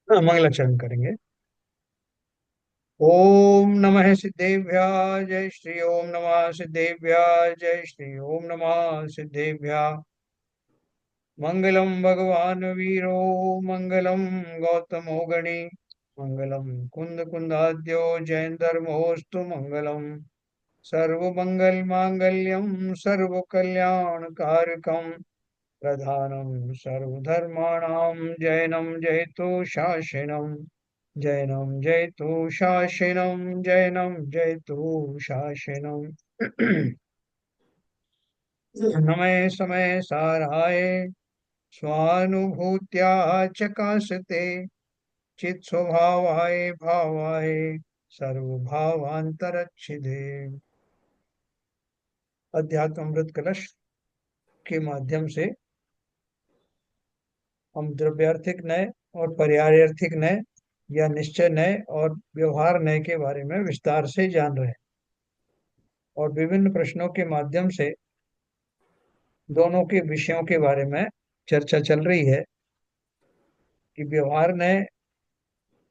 मंगलाचरण करेंगे। ओम नमः सिद्धेभ्य जय श्री ओम नमः सिद्धेभ्य जय श्री ओम नमः सिद्धेभ्य। मंगलम भगवान वीरो मंगलम गौतमो गणी मंगलम कुंद कुंदाद्यो जैन धर्मोस्तु मंगलम सर्वमंगल मांगल्यम सर्व कल्याण कारकम प्रधानम सर्वधर्माणां जैनम जयतु शासनम जैनम जयतु शासनम जैनम जयतु शासनम। नमः समय साराय स्वानुभूत्या चकाशते चित स्वभावाय भावाय सर्वभावांतरच्छिदे। अध्यात्मृत कलश के माध्यम से हम द्रव्यार्थिक न्याय और पर्यायार्थिक न्याय या निश्चय न्याय और व्यवहार न्याय के बारे में विस्तार से जान रहे हैं और विभिन्न प्रश्नों के माध्यम से दोनों के विषयों के बारे में चर्चा चल रही है कि व्यवहार न्याय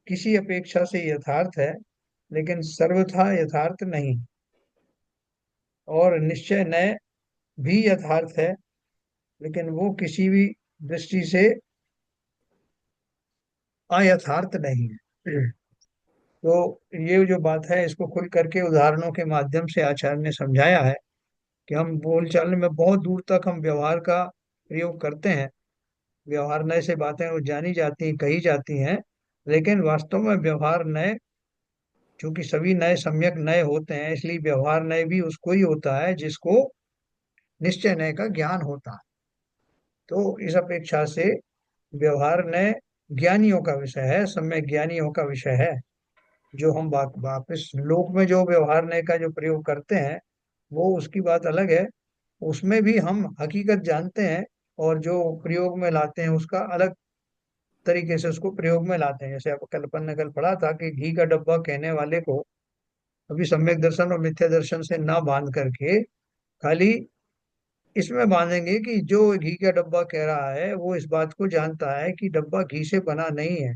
किसी अपेक्षा से यथार्थ है लेकिन सर्वथा यथार्थ नहीं, और निश्चय न्याय भी यथार्थ है लेकिन वो किसी भी दृष्टि से अयथार्थ नहीं है। तो ये जो बात है इसको खुल करके उदाहरणों के माध्यम से आचार्य ने समझाया है कि हम बोलचाल में बहुत दूर तक हम व्यवहार का प्रयोग करते हैं। व्यवहार नय से बातें वो जानी जाती हैं, कही जाती हैं, लेकिन वास्तव में व्यवहार नय, चूंकि सभी नए सम्यक नए होते हैं, इसलिए व्यवहार नय भी उसको ही होता है जिसको निश्चय नय का ज्ञान होता है। तो इस अपेक्षा से व्यवहार नय ज्ञानियों का विषय है, सम्यक ज्ञानियों का विषय है। जो हम बात वापस लोक में जो व्यवहार नय का जो प्रयोग करते हैं वो उसकी बात अलग है। उसमें भी हम हकीकत जानते हैं और जो प्रयोग में लाते हैं उसका अलग तरीके से उसको प्रयोग में लाते हैं। जैसे आप कल अपन ने कल पढ़ा था कि घी का डब्बा कहने वाले को अभी सम्यक दर्शन और मिथ्या दर्शन से ना बांध करके खाली इसमें बांधेंगे कि जो घी का डब्बा कह रहा है वो इस बात को जानता है कि डब्बा घी से बना नहीं है,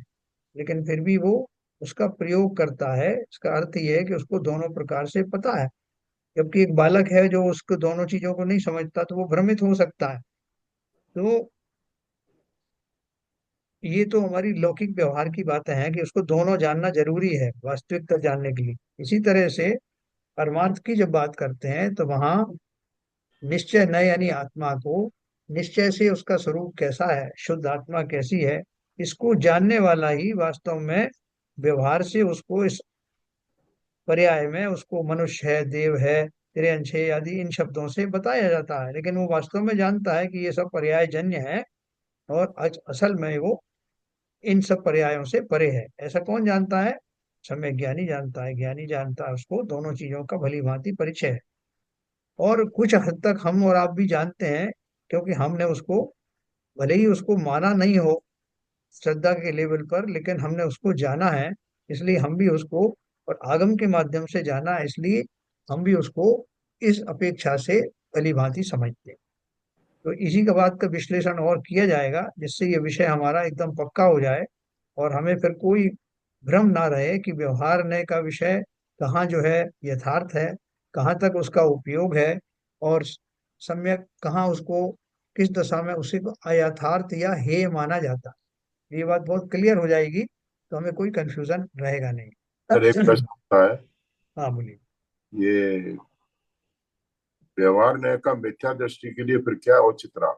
लेकिन फिर भी वो उसका प्रयोग करता है। इसका अर्थ ये है कि उसको दोनों प्रकार से पता है। जबकि एक बालक है जो उसको दोनों चीजों को नहीं समझता तो वो भ्रमित हो सकता है। तो ये तो हमारी लौकिक व्यवहार की बातें हैं कि उसको दोनों जानना जरूरी है वास्तविकता जानने के लिए। इसी तरह से परमार्थ की जब बात करते हैं तो वहां निश्चय न यानी आत्मा को निश्चय से उसका स्वरूप कैसा है, शुद्ध आत्मा कैसी है, इसको जानने वाला ही वास्तव में व्यवहार से उसको इस पर्याय में उसको मनुष्य है, देव है, तिर्यंश है आदि इन शब्दों से बताया जाता है। लेकिन वो वास्तव में जानता है कि ये सब पर्याय जन्य है और असल में वो इन सब पर्यायों से परे है। ऐसा कौन जानता है? सम्यक ज्ञानी जानता है। ज्ञानी जानता है, उसको दोनों चीजों का भली भांति परिचय है। और कुछ हद तक हम और आप भी जानते हैं, क्योंकि हमने उसको भले ही उसको माना नहीं हो श्रद्धा के लेवल पर, लेकिन हमने उसको जाना है। इसलिए हम भी उसको, और आगम के माध्यम से जाना है, इसलिए हम भी उसको इस अपेक्षा से भली भांति समझते हैं। तो इसी का बात का विश्लेषण और किया जाएगा जिससे ये विषय हमारा एकदम पक्का हो जाए और हमें फिर कोई भ्रम ना रहे कि व्यवहार नय का विषय कहाँ जो है यथार्थ है, कहाँ तक उसका उपयोग है, और सम्यक कहाँ उसको किस दशा में उसी को अयथार्थ या हेय माना जाता है। ये बात बहुत क्लियर हो जाएगी तो हमें कोई कंफ्यूजन रहेगा सर, एक नहीं। प्रश्न होता है। हाँ बोलिए। ये व्यवहार न्याय का मिथ्या दृष्टि के लिए फिर क्या उचित रहा?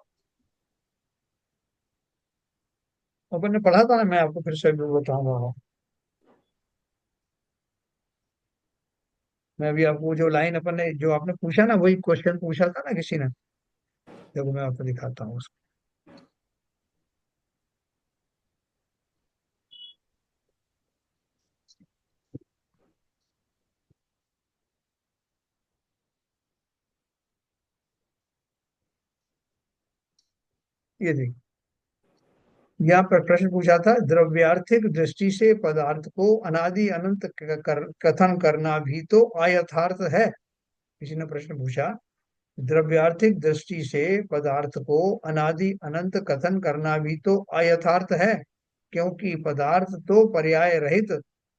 अपन ने पढ़ा था ना, मैं आपको फिर से भी बताऊंगा। मैं अभी आपको जो लाइन अपन ने जो आपने पूछा ना वही क्वेश्चन पूछा था ना किसी ने। देखो मैं आपको दिखाता हूँ उसको। ये देखिए, यहाँ पर प्रश्न पूछा था, द्रव्यार्थिक दृष्टि से पदार्थ को अनादि अनंत कथन करना भी तो अयथार्थ है। किसी ने प्रश्न पूछा, द्रव्यार्थिक दृष्टि से पदार्थ को अनादि अनंत कथन करना भी तो अयथार्थ है। क्योंकि पदार्थ तो पर्याय रहित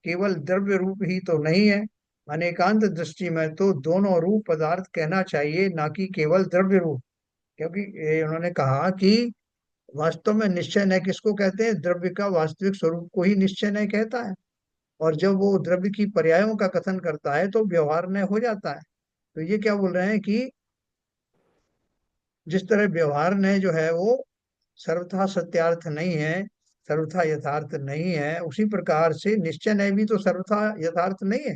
केवल द्रव्य रूप ही तो नहीं है। अनेकांत दृष्टि में तो दोनों रूप पदार्थ कहना चाहिए, ना कि केवल द्रव्य रूप। क्योंकि ये उन्होंने कहा कि वास्तव में निश्चय न्याय किसको कहते हैं? द्रव्य का वास्तविक स्वरूप को ही निश्चय न्याय कहता है। और जब वो द्रव्य की पर्यायों का कथन करता है तो व्यवहार न्याय हो जाता है। तो ये क्या बोल रहे हैं कि जिस तरह व्यवहार न्याय जो है वो सर्वथा सत्यार्थ नहीं है, सर्वथा यथार्थ नहीं है, उसी प्रकार से निश्चय न्याय भी तो सर्वथा यथार्थ नहीं है,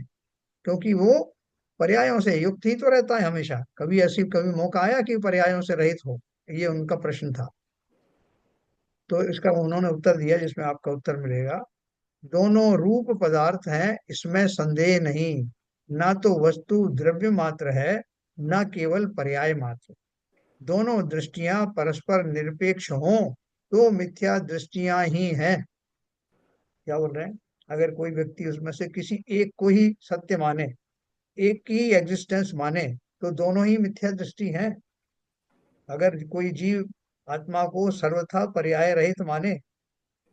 क्योंकि वो पर्यायों से युक्त ही तो रहता है हमेशा। कभी ऐसी कभी मौका आया कि पर्यायों से रहित हो? ये उनका प्रश्न था। तो इसका उन्होंने उत्तर दिया, जिसमें आपका उत्तर मिलेगा। दोनों रूप पदार्थ हैं, इसमें संदेह नहीं। ना तो वस्तु द्रव्य मात्र है, न केवल पर्याय मात्र। दोनों दृष्टियां परस्पर निरपेक्ष हों तो मिथ्या दृष्टियां ही हैं। क्या बोल रहे हैं? अगर कोई व्यक्ति उसमें से किसी एक को ही सत्य माने, एक की एग्जिस्टेंस माने, तो दोनों ही मिथ्या दृष्टि हैं। अगर कोई जीव आत्मा को सर्वथा पर्याय रहित माने,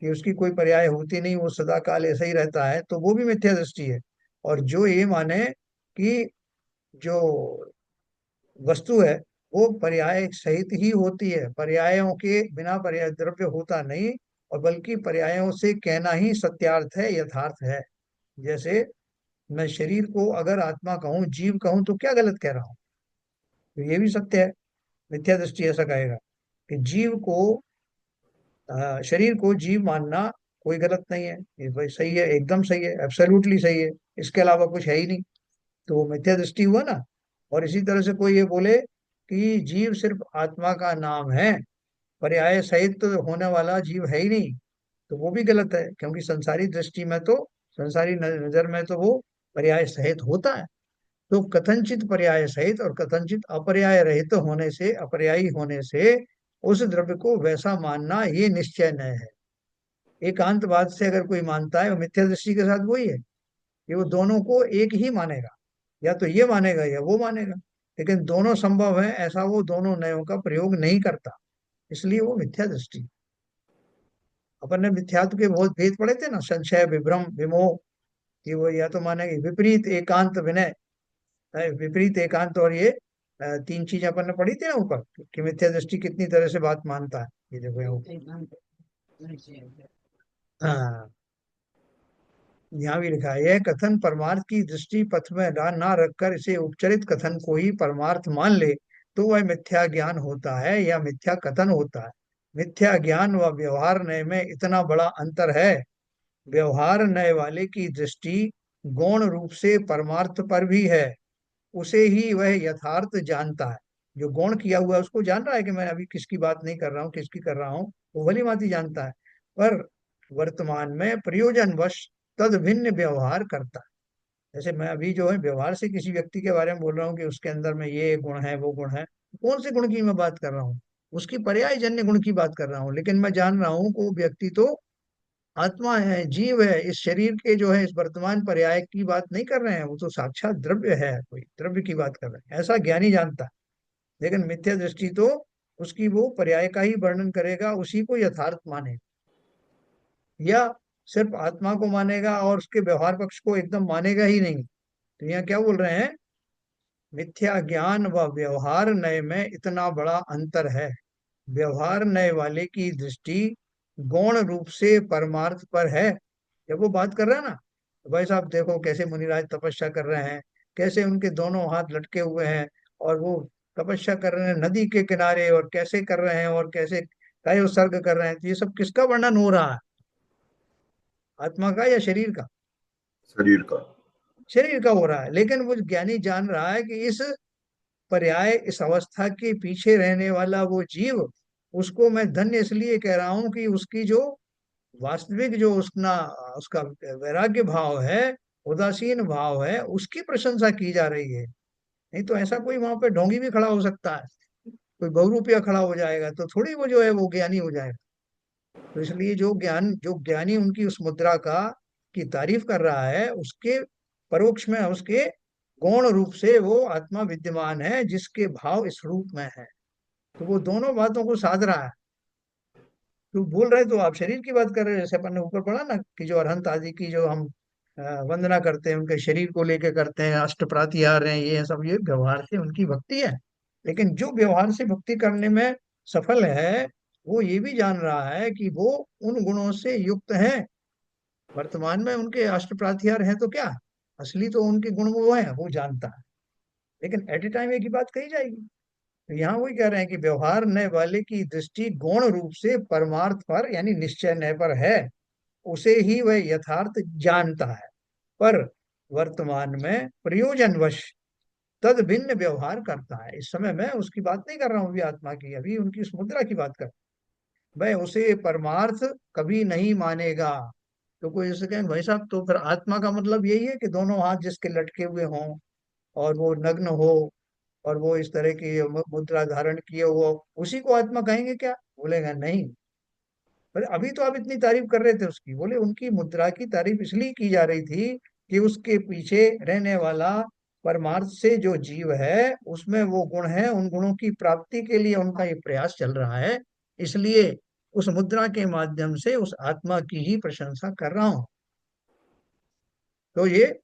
कि उसकी कोई पर्याय होती नहीं, वो सदा काल ऐसा ही रहता है, तो वो भी मिथ्या दृष्टि है। और जो ये माने कि जो वस्तु है वो पर्याय सहित ही होती है, पर्यायों के बिना पर्याय द्रव्य होता नहीं, और बल्कि पर्यायों से कहना ही सत्यार्थ है, यथार्थ है। जैसे मैं शरीर को अगर आत्मा कहूँ, जीव कहूँ, तो क्या गलत कह रहा हूँ? तो ये भी सत्य है। मिथ्या दृष्टि ऐसा कहेगा कि जीव को शरीर को जीव मानना कोई गलत नहीं है, ये भाई सही है, एकदम सही है, एब्सोल्युटली सही है, इसके अलावा कुछ है ही नहीं। तो वो मिथ्या दृष्टि हुआ ना। और इसी तरह से कोई ये बोले कि जीव सिर्फ आत्मा का नाम है, पर्याय सहित तो होने वाला जीव है ही नहीं, तो वो भी गलत है, क्योंकि संसारी दृष्टि में तो, संसारी नजर में तो वो पर्याय सहित होता है। तो कथनचित पर्याय सहित और कथनचित अपर्याय रहित होने से, अपर्यायी होने से उस द्रव्य को वैसा मानना ये निश्चय न है। एकांतवाद से अगर कोई मानता है, वो मिथ्या दृष्टि के साथ वही है कि वो दोनों को एक ही मानेगा, या तो ये मानेगा या वो मानेगा। लेकिन दोनों संभव है ऐसा वो दोनों नयों का प्रयोग नहीं करता, इसलिए वो मिथ्या दृष्टि। अपन ने मिथ्यात्व के बहुत भेद पढ़े थे ना, संशय, विभ्रम, विमोह। कि वो या तो मानेंगे विपरीत एकांत विनय, विपरीत एकांत, और ये तीन चीजें अपन ने पढ़ी थी ना ऊपर, कि मिथ्या दृष्टि कितनी तरह से बात मानता है। ये देखो हाँ, यहाँ भी लिखा है, यह कथन परमार्थ की दृष्टि पथ में ना रखकर इसे उपचरित कथन को ही परमार्थ मान ले, तो वह मिथ्या ज्ञान होता है या मिथ्या कथन होता है। मिथ्या ज्ञान व व्यवहार नय में इतना बड़ा अंतर है। व्यवहार नय वाले की दृष्टि गौण रूप से परमार्थ पर भी है, उसे ही वह यथार्थ जानता है। जो गौण किया हुआ है उसको जान रहा है कि मैं अभी किसकी बात नहीं कर रहा हूँ, किसकी कर रहा हूँ, वो भली भांति जानता है। पर वर्तमान में प्रयोजनवश तद भिन्न व्यवहार करता है। जैसे मैं अभी जो है व्यवहार से किसी व्यक्ति के बारे में बोल रहा हूँ कि उसके अंदर में ये गुण है, वो गुण है, कौन से गुण की मैं बात कर रहा हूँ? उसकी पर्याय जन्य गुण की बात कर रहा हूँ। लेकिन मैं जान रहा हूँ कि वो व्यक्ति तो आत्मा है, जीव है, इस शरीर के जो है इस वर्तमान पर्याय की बात नहीं कर रहे हैं, वो तो साक्षात द्रव्य है, कोई द्रव्य की बात कर रहे हैं, ऐसा ज्ञानी जानता है। लेकिन मिथ्या दृष्टि तो उसकी वो पर्याय का ही वर्णन करेगा, उसी को यथार्थ माने, या सिर्फ आत्मा को मानेगा और उसके व्यवहार पक्ष को एकदम मानेगा ही नहीं। तो यहाँ क्या बोल रहे हैं? मिथ्या ज्ञान व व्यवहार नय में इतना बड़ा अंतर है। व्यवहार नय वाले की दृष्टि गौण रूप से परमार्थ पर है। जब वो बात कर रहा है ना, तो भाई साहब देखो कैसे मुनिराज तपस्या कर रहे हैं, कैसे उनके दोनों हाथ लटके हुए हैं, और वो तपस्या कर रहे हैं नदी के किनारे, और कैसे कर रहे हैं, और कैसे काय उत्सर्ग कर रहे हैं। तो ये सब किसका वर्णन हो रहा है? आत्मा का या शरीर का? शरीर का। शरीर का हो रहा है। लेकिन वो ज्ञानी जान रहा है कि इस पर्याय, इस अवस्था के पीछे रहने वाला वो जीव, उसको मैं धन्य इसलिए कह रहा हूं कि उसकी जो वास्तविक जो उसका उसका वैराग्य भाव है, उदासीन भाव है, उसकी प्रशंसा की जा रही है। नहीं तो ऐसा कोई वहां पे ढोंगी भी खड़ा हो सकता है, कोई बहुरूपिया खड़ा हो जाएगा, तो थोड़ी वो जो है वो ज्ञानी हो जाएगा। तो इसलिए जो ज्ञानी उनकी उस मुद्रा का की तारीफ कर रहा है, उसके परोक्ष में उसके गौण रूप से वो आत्मा विद्यमान है, जिसके भाव इस रूप में है। तो वो दोनों बातों को साध रहा है। तो बोल रहे तो आप शरीर की बात कर रहे हो, जैसे अपन ने ऊपर पढ़ा ना कि जो अरहंत आदि की जो हम वंदना करते हैं, उनके शरीर को लेके करते हैं, अष्ट प्रातिहार हैं, ये सब ये व्यवहार से उनकी भक्ति है। लेकिन जो व्यवहार से भक्ति करने में सफल है, वो ये भी जान रहा है कि वो उन गुणों से युक्त है। वर्तमान में उनके अष्ट प्रातिहार हैं तो क्या, असली तो उनके गुण वो है, वो जानता है। लेकिन एट ए टाइम एक ही बात कही जाएगी। तो यहाँ वही कह रहे हैं कि व्यवहार नय वाले की दृष्टि गौण रूप से परमार्थ पर यानी निश्चय नय पर है, उसे ही वह यथार्थ जानता है। पर वर्तमान में प्रयोजनवश तद भिन्न व्यवहार करता है। इस समय मैं उसकी बात नहीं कर रहा हूँ अभी आत्मा की, अभी उनकी उस मुद्रा की बात कर, वह उसे परमार्थ कभी नहीं मानेगा। तो कोई जैसे कहें भाई साहब तो फिर आत्मा का मतलब यही है कि दोनों हाथ जिसके लटके हुए हों और वो नग्न हो और वो इस तरह की मुद्रा धारण किए हुआ, उसी को आत्मा कहेंगे क्या? बोलेगा नहीं। पर अभी तो आप इतनी तारीफ कर रहे थे उसकी, बोले उनकी मुद्रा की तारीफ इसलिए की जा रही थी कि उसके पीछे रहने वाला परमार्थ से जो जीव है उसमें वो गुण है, उन गुणों की प्राप्ति के लिए उनका ये प्रयास चल रहा है। इसलिए उस मुद्रा के माध्यम से उस आत्मा की ही प्रशंसा कर रहा हूं। तो ये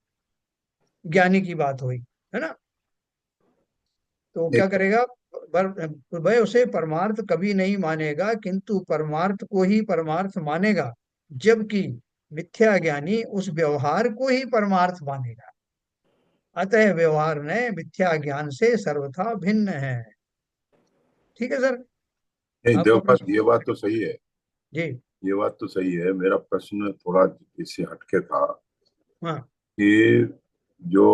ज्ञानी की बात हुई, है ना? तो क्या एक करेगा? वह उसे परमार्थ कभी नहीं मानेगा, किंतु परमार्थ को ही परमार्थ मानेगा, जबकि मिथ्या ज्ञानी उस व्यवहार को ही परमार्थ मानेगा। अतः व्यवहार ने मिथ्या ज्ञान से सर्वथा भिन्न है। ठीक है सर, नहीं, आपका देवपात, प्रश्न। ये बात तो सही है। जी। ये बात तो सही है। मेरा प्रश्न थोड़ा इससे हटके था हाँ। कि जो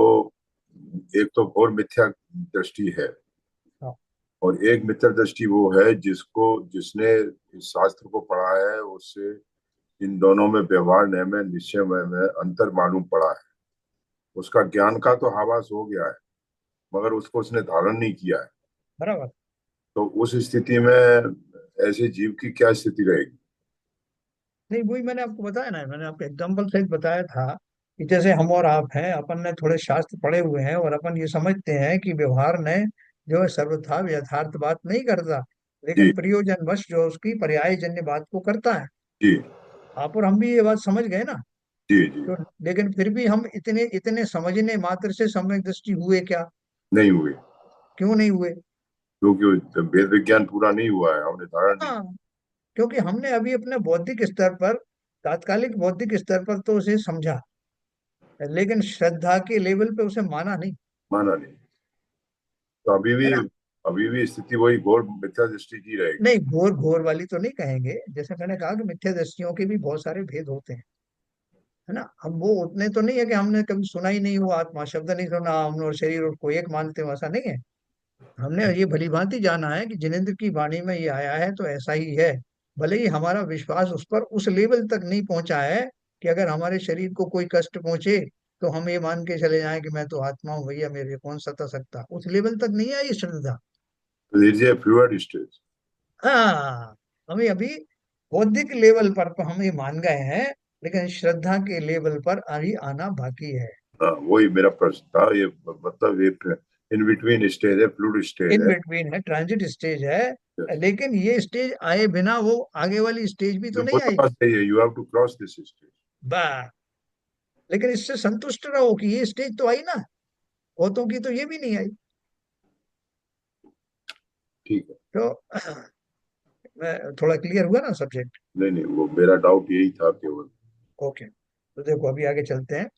एक तो घोर मिथ्या दृष्टि है, हाँ। और एक मिथ्या दृष्टि वो है जिसको जिसने इस शास्त्र को पढ़ा है, उससे इन दोनों में व्यवहार नय में निश्चय में अंतर मालूम पड़ा है। उसका ज्ञान का तो आभास हो गया है, मगर उसको उसने धारण नहीं किया है। बराबर। तो उस स्थिति में ऐसे जीव की क्या स्थिति रहेगी? नहीं, वही मैंने आपको बताया ना, मैंने आपको एग्जाम्पल सहित बताया था कि जैसे हम और आप हैं, अपन ने थोड़े शास्त्र पढ़े हुए हैं और अपन ये समझते हैं कि व्यवहार ने जो है सर्वथा यथार्थ बात नहीं करता, जी, लेकिन प्रयोजनवश जो उसकी पर्यायजन्य बात को करता है। जी, आप और हम भी ये बात समझ गए ना। जी, जी। तो लेकिन फिर भी हम इतने इतने समझने मात्र से सम्यक दृष्टि हुए क्या? नहीं हुए, क्यों नहीं हुए? क्योंकि वेद विज्ञान पूरा नहीं हुआ है, हमने धारण नहीं। हाँ, क्योंकि हमने अभी अपने बौद्धिक स्तर पर, तात्कालिक बौद्धिक स्तर पर तो उसे समझा, लेकिन श्रद्धा के लेवल पे उसे माना नहीं। माना नहीं। तो है ना? अभी भी स्थिति वही घोर मिथ्या दृष्टि की रहेगी। नहीं, घोर घोर वाली तो नहीं कहेंगे, जैसे मैंने कहा कि मिथ्या दृष्टियों के भी बहुत सारे भेद होते हैं। है ना? हम वो उतने तो नहीं है कि हमने कभी सुना ही नहीं हुआ, आत्मा शब्द नहीं सुना हमने और शरीर और को एक मानते हो, ऐसा नहीं है। हमने ये भली भांति जाना है कि जिनेन्द्र की वाणी में ये आया है तो ऐसा ही है। भले ही हमारा विश्वास उस पर उस लेवल तक नहीं पहुंचा है कि अगर हमारे शरीर को कोई कष्ट पहुंचे तो हम ये मान के चले जाएं कि मैं तो आत्मा हूँ भैया, मेरे कौन सता सकता, उस लेवल तक नहीं आई श्रद्धा। तो दीजिए फ्लूइड स्टेज। हाँ, हमें अभी बौद्धिक लेवल पर तो हम ये मान गए हैं, लेकिन श्रद्धा के लेवल पर अभी आना बाकी है। हाँ, वही मेरा प्रश्न था। ये मतलब ये इन बिटवीन स्टेज है, फ्लूइड स्टेज इन है। बिटवीन है, ट्रांजिट स्टेज है, लेकिन ये स्टेज आए बिना वो आगे वाली स्टेज भी तो वो नहीं तो आई। बात सही है, you have to cross this stage. बा लेकिन इससे संतुष्ट रहो कि ये स्टेज तो आई ना, बहुतों की तो ये भी नहीं आई। ठीक है। तो मैं थोड़ा क्लियर हुआ ना सब्जेक्ट? नहीं, नहीं, वो मेरा डाउट यही था केवल। ओके, तो देखो अभी आगे चलते हैं।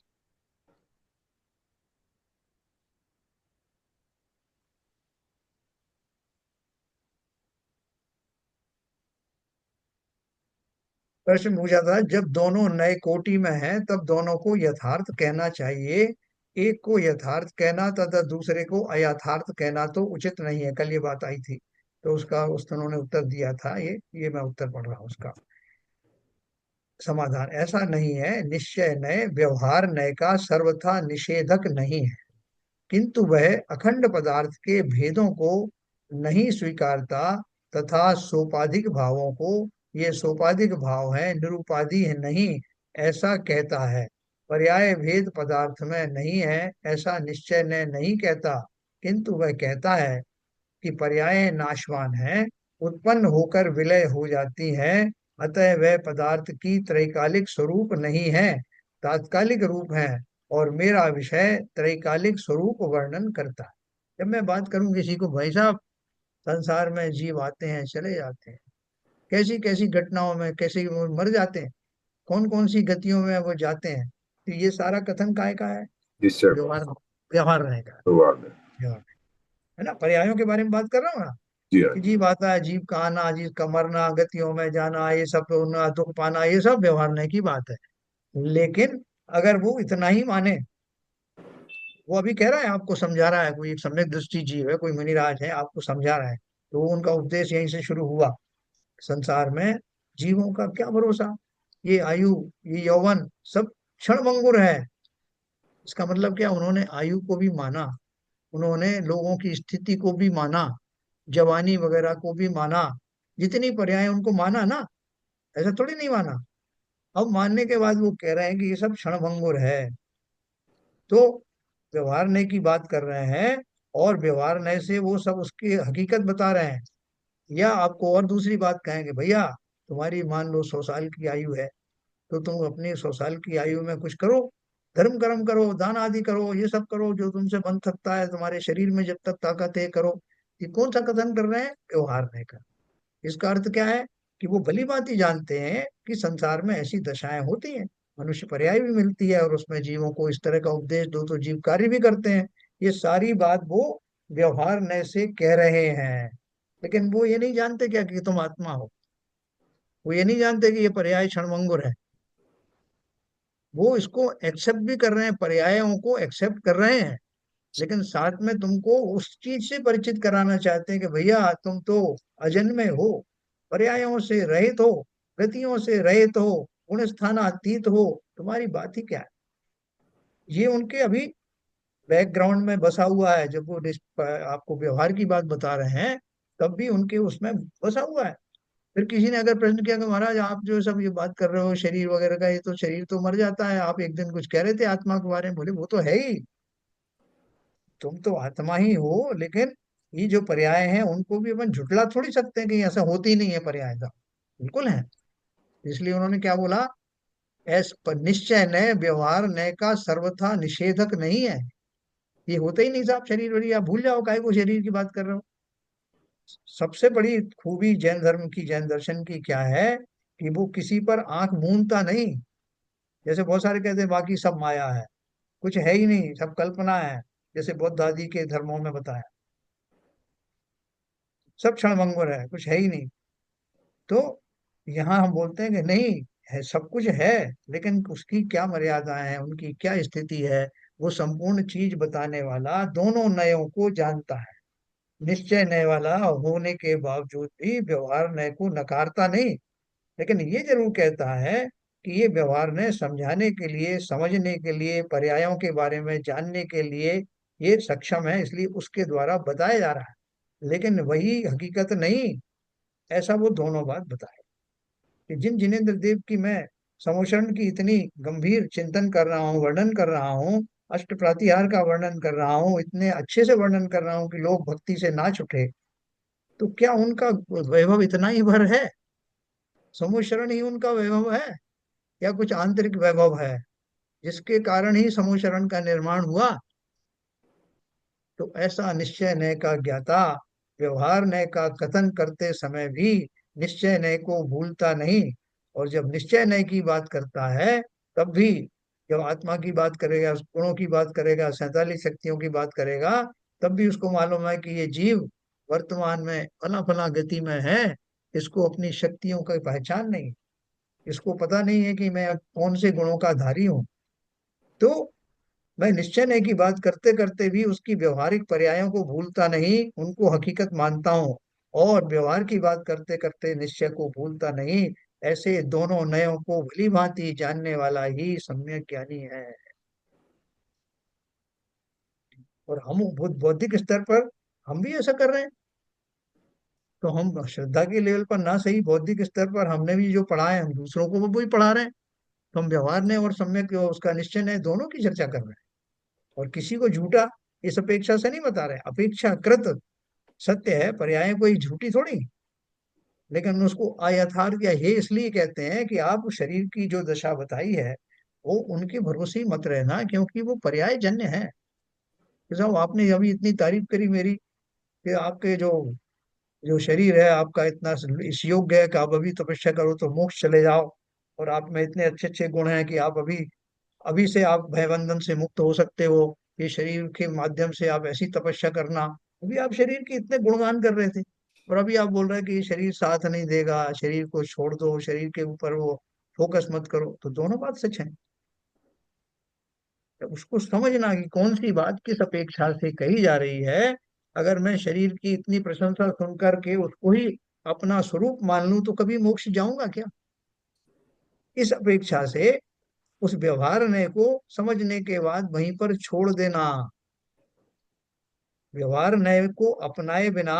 प्रश्न पूछा था, जब दोनों नए कोटि में हैं तब दोनों को यथार्थ कहना चाहिए, एक को यथार्थ कहना तथा दूसरे को अयथार्थ कहना तो उचित नहीं है। कल ये बात आई थी, तो उसका उस उन्होंने उत्तर दिया था, ये मैं उत्तर पढ़ रहा हूँ उसका समाधान। ऐसा नहीं है, निश्चय नय व्यवहार नय का सर्वथा निषेधक नहीं है, किंतु वह अखंड पदार्थ के भेदों को नहीं स्वीकारता तथा सोपाधिक भावों को, ये सोपाधिक भाव है निरुपाधि है नहीं, ऐसा कहता है। पर्याय भेद पदार्थ में नहीं है ऐसा निश्चय ने नहीं कहता, किंतु वह कहता है कि पर्याय नाशवान है, उत्पन्न होकर विलय हो जाती है, अतः वह पदार्थ की त्रैकालिक स्वरूप नहीं है, तात्कालिक रूप है, और मेरा विषय त्रैकालिक स्वरूप वर्णन करता है। जब मैं बात करूं किसी को, भाई साहब संसार में जीव आते हैं चले जाते हैं, कैसी कैसी घटनाओं में कैसे वो मर जाते हैं, कौन कौन सी गतियों में वो जाते हैं, तो ये सारा कथन काय का है? निश्चय व्यवहार, व्यवहार रहेगा। हुआ है। व्यवहार है ना, पर्यायों के बारे में बात कर रहा हूँ ना, जी हाँ कि जी। जीव आता है, जीव का आना, जीव का मरना, गतियों में जाना, ये सब होना, दुख पाना, ये सब व्यवहारने की बात है। लेकिन अगर वो इतना ही माने, वो अभी कह रहा है आपको समझा रहा है, कोई एक सम्यक दृष्टि जीव है, कोई मुनिराज है, आपको समझा रहा है, तो उनका उपदेश यहीं से शुरू हुआ। संसार में जीवों का क्या भरोसा, ये आयु, ये यौवन सब क्षणभंगुर है। इसका मतलब क्या, उन्होंने आयु को भी माना, उन्होंने लोगों की स्थिति को भी माना, जवानी वगैरह को भी माना, जितनी पर्याय उनको माना ना, ऐसा थोड़ी नहीं माना। अब मानने के बाद वो कह रहे हैं कि ये सब क्षणभंगुर है। तो व्यवहारने की बात कर रहे हैं, और व्यवहारने से वो सब उसकी हकीकत बता रहे हैं। या आपको और दूसरी बात कहेंगे, भैया तुम्हारी मान लो 100 साल की आयु है, तो तुम अपनी 100 साल की आयु में कुछ करो, धर्म कर्म करो, दान आदि करो, ये सब करो जो तुमसे बन सकता है, तुम्हारे शरीर में जब तक ताकत है करो। ये कौन सा कथन कर रहे हैं? व्यवहारने का। इसका अर्थ क्या है, कि वो भली भांति जानते हैं कि संसार में ऐसी दशाएं होती हैं, मनुष्य पर्याय भी मिलती है, और उसमें जीवों को इस तरह का उपदेश दो तो जीव कार्य भी करते हैं। ये सारी बात वो व्यवहार नय से कह रहे हैं। लेकिन वो ये नहीं जानते क्या कि तुम आत्मा हो, वो ये नहीं जानते कि ये पर्याय क्षणभंगुर है। वो इसको एक्सेप्ट भी कर रहे हैं, पर्यायों को एक्सेप्ट कर रहे हैं, लेकिन साथ में तुमको उस चीज से परिचित कराना चाहते हैं कि भैया तुम तो अजन्मे हो, पर्यायों से रहित हो, गतियों से रहित हो, गुण स्थानातीत हो, तुम्हारी बात ही क्या है। ये उनके अभी बैकग्राउंड में बसा हुआ है। जब वो आपको व्यवहार की बात बता रहे हैं, तब भी उनके उसमें बसा हुआ है। फिर किसी ने अगर प्रश्न किया कि महाराज आप जो सब ये बात कर रहे हो शरीर वगैरह का, ये तो शरीर तो मर जाता है, आप एक दिन कुछ कह रहे थे आत्मा के बारे में, बोले वो तो है ही, तुम तो आत्मा ही हो, लेकिन ये जो पर्याय हैं उनको भी अपन झुटला थोड़ी सकते हैं कि ऐसा होती ही नहीं है, पर्याय का बिल्कुल है। इसलिए उन्होंने क्या बोला, निश्चय नय व्यवहार नय का सर्वथा निषेधक नहीं है। ये होता ही नहीं साहब, शरीर वरीर आप भूल जाओ, काहे को शरीर की बात कर रहे हो। सबसे बड़ी खूबी जैन धर्म की, जैन दर्शन की क्या है, कि वो किसी पर आंख मूंदता नहीं। जैसे बहुत सारे कहते हैं बाकी सब माया है, कुछ है ही नहीं, सब कल्पना है, जैसे बौद्ध आदि के धर्मों में बताया, सब क्षणभंगुर है, कुछ है ही नहीं। तो यहाँ हम बोलते हैं कि नहीं, है, सब कुछ है, लेकिन उसकी क्या मर्यादाएं हैं, उनकी क्या स्थिति है, वो संपूर्ण चीज बताने वाला दोनों नयों को जानता है। निश्चय नय वाला होने के बावजूद भी व्यवहार नय को नकारता नहीं, लेकिन ये जरूर कहता है कि ये व्यवहार नय समझाने के लिए, समझने के लिए, पर्यायों के बारे में जानने के लिए ये सक्षम है, इसलिए उसके द्वारा बताया जा रहा है, लेकिन वही हकीकत नहीं। ऐसा वो दोनों बात बताए, कि जिन जिनेन्द्र देव की मैं समोषण की इतनी गंभीर चिंतन कर रहा हूँ, वर्णन कर रहा हूँ, अष्ट प्रातिहार का वर्णन कर रहा हूँ, इतने अच्छे से वर्णन कर रहा हूँ कि लोग भक्ति से नाच उठे, तो क्या उनका वैभव इतना ही भर है? समोशरण ही उनका वैभव है, या कुछ आंतरिक वैभव है जिसके कारण ही समोशरण का निर्माण हुआ? तो ऐसा निश्चय नय का ज्ञाता व्यवहार नय का कथन करते समय भी निश्चय नय को भूलता नहीं। और जब निश्चय नय की बात करता है, तब भी जब आत्मा की बात करेगा, गुणों की बात करेगा, 47 शक्तियों की बात करेगा, तब भी उसको मालूम है कि ये जीव वर्तमान में फला फला गति में है, इसको अपनी शक्तियों की पहचान नहीं, इसको पता नहीं है कि मैं कौन से गुणों का धारी हूँ। तो मैं निश्चय नहीं की बात करते करते भी उसकी व्यवहारिक पर्यायों को भूलता नहीं, उनको हकीकत मानता हूँ, और व्यवहार की बात करते करते निश्चय को भूलता नहीं। ऐसे दोनों नयों को भली भांति जानने वाला ही सम्यक ज्ञानी है। और हम बौद्धिक स्तर पर हम भी ऐसा कर रहे हैं, तो हम श्रद्धा के लेवल पर ना सही, बौद्धिक स्तर पर हमने भी जो पढ़ा है हम दूसरों को वो भी पढ़ा रहे हैं। तो हम व्यवहार ने और सम्यक उसका निश्चय ने दोनों की चर्चा कर रहे हैं, और किसी को झूठा इस अपेक्षा से नहीं बता रहे, अपेक्षाकृत सत्य है, पर्याय कोई झूठी थोड़ी। लेकिन उसको अयथार्थ या हे इसलिए कहते हैं कि आप शरीर की जो दशा बताई है वो उनके भरोसे ही मत रहना, क्योंकि वो पर्याय जन्य है। कि साहब आपने अभी इतनी तारीफ करी मेरी कि आपके जो जो शरीर है आपका इतना इस योग्य है कि आप अभी तपस्या करो तो मोक्ष चले जाओ, और आप में इतने अच्छे अच्छे गुण हैं कि आप अभी अभी से आप भयबंधन से मुक्त हो सकते हो, ये शरीर के माध्यम से आप ऐसी तपस्या करना। अभी आप शरीर के इतने गुणगान कर रहे थे, और अभी आप बोल रहे हैं कि ये शरीर साथ नहीं देगा, शरीर को छोड़ दो, शरीर के ऊपर वो फोकस मत करो। तो दोनों बात सच है। तो उसको समझना कि कौन सी बात किस अपेक्षा से कही जा रही है। अगर मैं शरीर की इतनी प्रशंसा सुन करके उसको ही अपना स्वरूप मान लूं तो कभी मोक्ष जाऊंगा क्या? इस अपेक्षा से उस व्यवहार नय को समझने के बाद वहीं पर छोड़ देना। व्यवहार नय को अपनाए बिना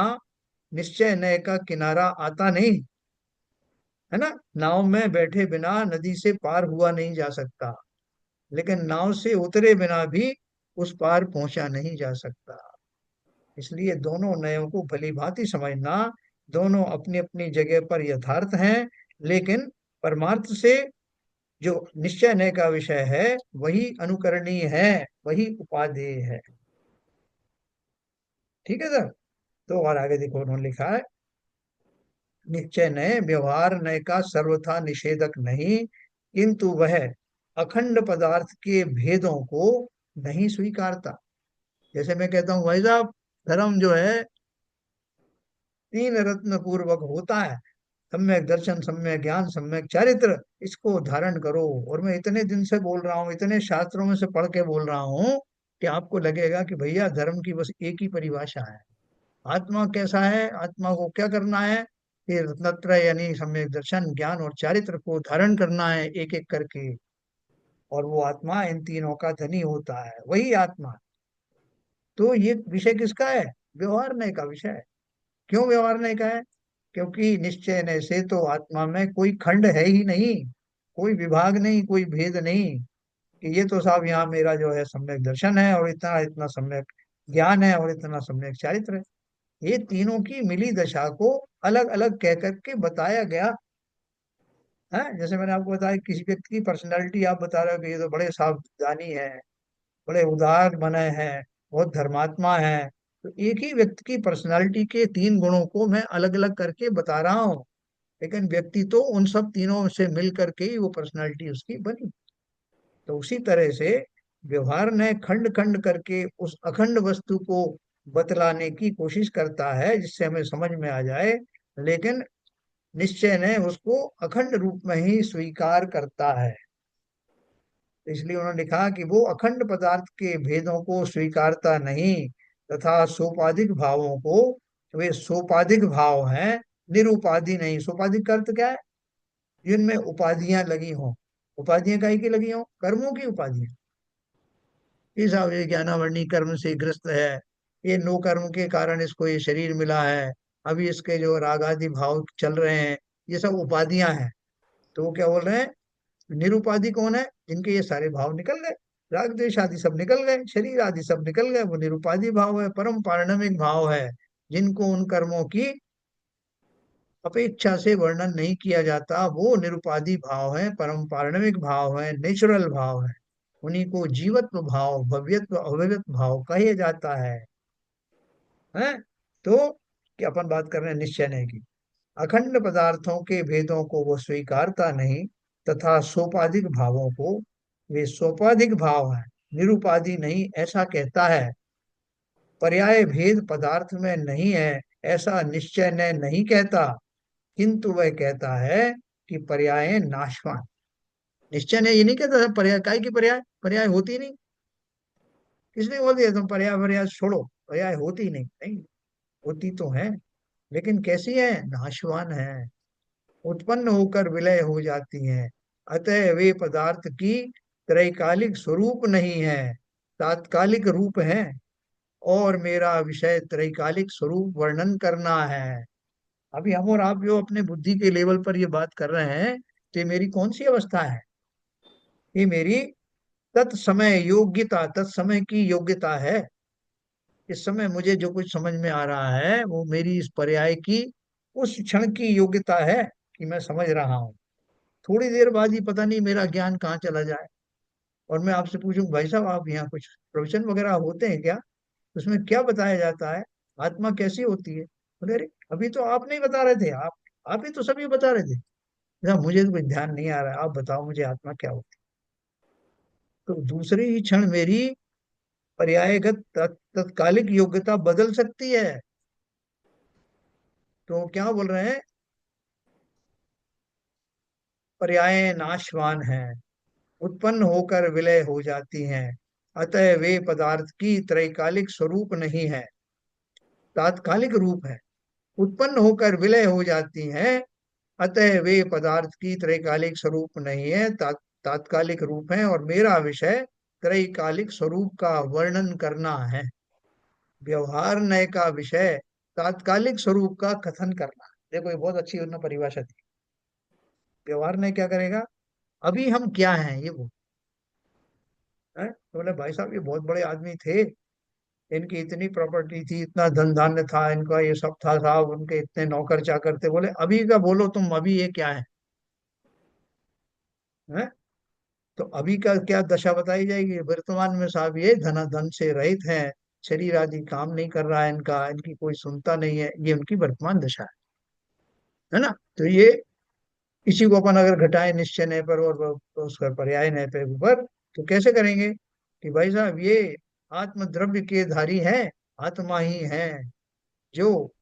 निश्चय नय का किनारा आता नहीं, है ना। नाव में बैठे बिना नदी से पार हुआ नहीं जा सकता, लेकिन नाव से उतरे बिना भी उस पार पहुंचा नहीं जा सकता। इसलिए दोनों नयों को भली भांति समझना। दोनों अपनी अपनी जगह पर यथार्थ हैं, लेकिन परमार्थ से जो निश्चय नय का विषय है वही अनुकरणीय है, वही उपादेय है। ठीक है सर। तो और आगे देखो उन्होंने लिखा है, निश्चय नय व्यवहार नय का सर्वथा निषेधक नहीं, किंतु वह अखंड पदार्थ के भेदों को नहीं स्वीकारता। जैसे मैं कहता हूँ भाई साहब, धर्म जो है तीन रत्न पूर्वक होता है, सम्यक दर्शन, सम्यक ज्ञान, सम्यक चारित्र। इसको धारण करो। और मैं इतने दिन से बोल रहा हूँ, इतने शास्त्रों में से पढ़ के बोल रहा हूँ कि आपको लगेगा कि भैया धर्म की बस एक ही परिभाषा है। आत्मा कैसा है, आत्मा को क्या करना है, ये रत्नत्रय यानी सम्यक दर्शन, ज्ञान और चारित्र को धारण करना है एक एक करके। और वो आत्मा इन तीनों का धनी होता है, वही आत्मा। तो ये विषय किसका है? व्यवहार का विषय है। क्यों व्यवहार का है? क्योंकि निश्चय नय से तो आत्मा में कोई खंड है ही नहीं, कोई विभाग नहीं, कोई भेद नहीं कि ये तो साहब यहाँ मेरा जो है सम्यक दर्शन है और इतना इतना सम्यक ज्ञान है और इतना सम्यक चारित्र है। ये तीनों की मिली दशा को अलग अलग कह करके बताया गया है। जैसे मैंने आपको बताया, किसी व्यक्ति की पर्सनैलिटी आप बता रहे हो कि ये तो बड़े सावधानी है, बड़े उदार मने हैं, बहुत धर्मात्मा है। तो एक ही व्यक्ति की पर्सनालिटी के तीन गुणों को मैं अलग अलग करके बता रहा हूँ, लेकिन व्यक्ति तो उन सब तीनों से मिल करके ही वो पर्सनालिटी उसकी बनी। तो उसी तरह से व्यवहार ने खंड खंड करके उस अखंड वस्तु को बतलाने की कोशिश करता है जिससे हमें समझ में आ जाए, लेकिन निश्चय ने उसको अखंड रूप में ही स्वीकार करता है। इसलिए उन्होंने लिखा कि वो अखंड पदार्थ के भेदों को स्वीकारता नहीं, तथा सोपाधिक भावों को, वे सोपाधिक भाव हैं, निरुपाधि नहीं। सोपाधिक का अर्थ क्या है? जिनमें उपाधियां लगी हों। उपाधियां काहे की लगी हों? कर्मों की उपाधियां। इस ये ज्ञानावरणी कर्म से ग्रस्त है, ये नो कर्म के कारण इसको ये शरीर मिला है, अभी इसके जो राग आदि भाव चल रहे हैं, ये सब उपाधियां हैं। तो वो क्या बोल रहे हैं? निरुपाधि कौन है? जिनके ये सारे भाव निकल गए, राग द्वेष आदि सब निकल गए, शरीर आदि सब निकल गए, वो निरुपाधि भाव है, परम पारणमिक भाव है, जिनको उन कर्मों की अपेक्षा से वर्णन नहीं किया जाता। वो निरुपाधि भाव है, परम पारणमिक भाव है, नेचुरल भाव है। उन्हीं को जीवत्व भाव, भव्यत्व, अभव्यत्व भाव कहे जाता है। तो क्या अपन बात कर रहे हैं निश्चय नहीं की। अखंड पदार्थों के भेदों को वो स्वीकारता नहीं, तथा सोपाधिक भावों को, वे सोपाधिक भाव है, निरुपाधि नहीं, ऐसा कहता है। पर्याय भेद पदार्थ में नहीं है, ऐसा निश्चय ने नहीं कहता, किंतु वह कहता है कि पर्याय नाशवान। निश्चय ने ये नहीं कहता था पर्याय, काय की पर्याय, पर्याय होती नहीं। किसने बोल दिया तुम पर्याय पर्याय छोड़ो, पर्याय होती नहीं? नहीं, होती तो है, लेकिन कैसी है? नाशवान है, उत्पन्न होकर विलय हो जाती हैं। अतः वे पदार्थ की त्रैकालिक स्वरूप नहीं है, तात्कालिक रूप है। और मेरा विषय त्रैकालिक स्वरूप वर्णन करना है। अभी हम और आप जो अपने बुद्धि के लेवल पर ये बात कर रहे हैं, तो ये मेरी कौन सी अवस्था है? ये मेरी तत्समय योग्यता, तत्समय की योग्यता है। इस समय मुझे जो कुछ समझ में आ रहा है वो मेरी इस पर्याय की उस क्षण की योग्यता है कि मैं समझ रहा हूँ। थोड़ी देर बाद ही पता नहीं मेरा ज्ञान कहाँ चला जाए, और मैं आपसे पूछूं, भाई साहब आप यहाँ कुछ प्रवचन वगैरह होते हैं क्या, उसमें क्या बताया जाता है, आत्मा कैसी होती है? बोले अरे अभी तो आप नहीं बता रहे थे, आप ही तो सभी बता रहे थे। ना मुझे तो कुछ ध्यान नहीं आ रहा है, आप बताओ मुझे आत्मा क्या होती है। तो दूसरे ही क्षण मेरी पर्यायगत तत्कालिक योग्यता बदल सकती है। तो क्या बोल रहे हैं, पर्याय नाशवान है, उत्पन्न होकर विलय हो जाती हैं, अतः वे पदार्थ की त्रैकालिक स्वरूप नहीं है, तात्कालिक रूप है। उत्पन्न होकर विलय हो जाती हैं, अतः वे पदार्थ की त्रैकालिक स्वरूप नहीं है, तात्कालिक रूप है। और मेरा विषय त्रैकालिक स्वरूप का वर्णन करना है। व्यवहार नय का विषय तात्कालिक स्वरूप का कथन करना। देखो ये बहुत अच्छी उन्होंने परिभाषा दी। व्यवहार नय क्या करेगा, अभी हम क्या हैं ये वो है। तो बोले भाई साहब ये बहुत बड़े आदमी थे, इनकी इतनी प्रॉपर्टी थी, इतना धन धान्य था इनका, ये सब था साहब, उनके इतने नौकर चाकर थे। बोले अभी का बोलो तुम, अभी ये क्या है? तो अभी का क्या दशा बताई जाएगी, वर्तमान में साहब ये धन से रहित हैं, शरीर आदि काम नहीं कर रहा है इनका, इनकी कोई सुनता नहीं है, ये उनकी वर्तमान दशा है ना। तो ये इसी को अपन अगर घटाएं निश्चय नय पर और उसका पर्याय नय पे ऊपर, तो कैसे करेंगे कि भाई साहब ये आत्म द्रव्य के धारी है, आत्मा ही है, जो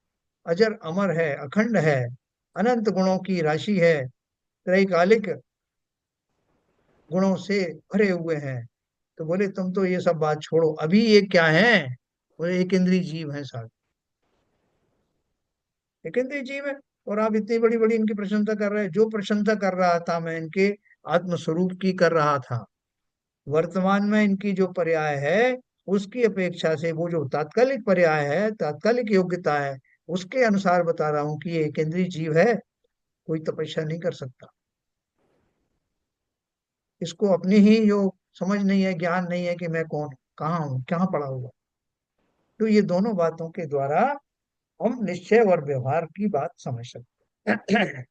अजर अमर है, अखंड है, अनंत गुणों की राशि है, त्रैकालिक गुणों से भरे हुए हैं। तो बोले तुम तो ये सब बात छोड़ो, अभी ये क्या है? बोले एक इंद्रिय जीव है साहब, एक इंद्रिय जीव है। और आप इतनी बड़ी बड़ी इनकी प्रशंसा कर रहे हैं, जो प्रशंसा कर रहा था मैं इनके आत्मस्वरूप की कर रहा था। वर्तमान में इनकी जो पर्याय है उसकी अपेक्षा से वो जो तात्कालिक पर्याय है, तात्कालिक योग्यता है, उसके अनुसार बता रहा हूं कि ये एक इंद्रिय जीव है, कोई तपस्या नहीं कर सकता। इसको अपनी ही जो समझ नहीं है, ज्ञान नहीं है कि मैं कौन हूं, कहाँ हूँ, कहाँ पड़ा हुआ। तो ये दोनों बातों के द्वारा हम निश्चय और व्यवहार की बात समझ सकते हैं।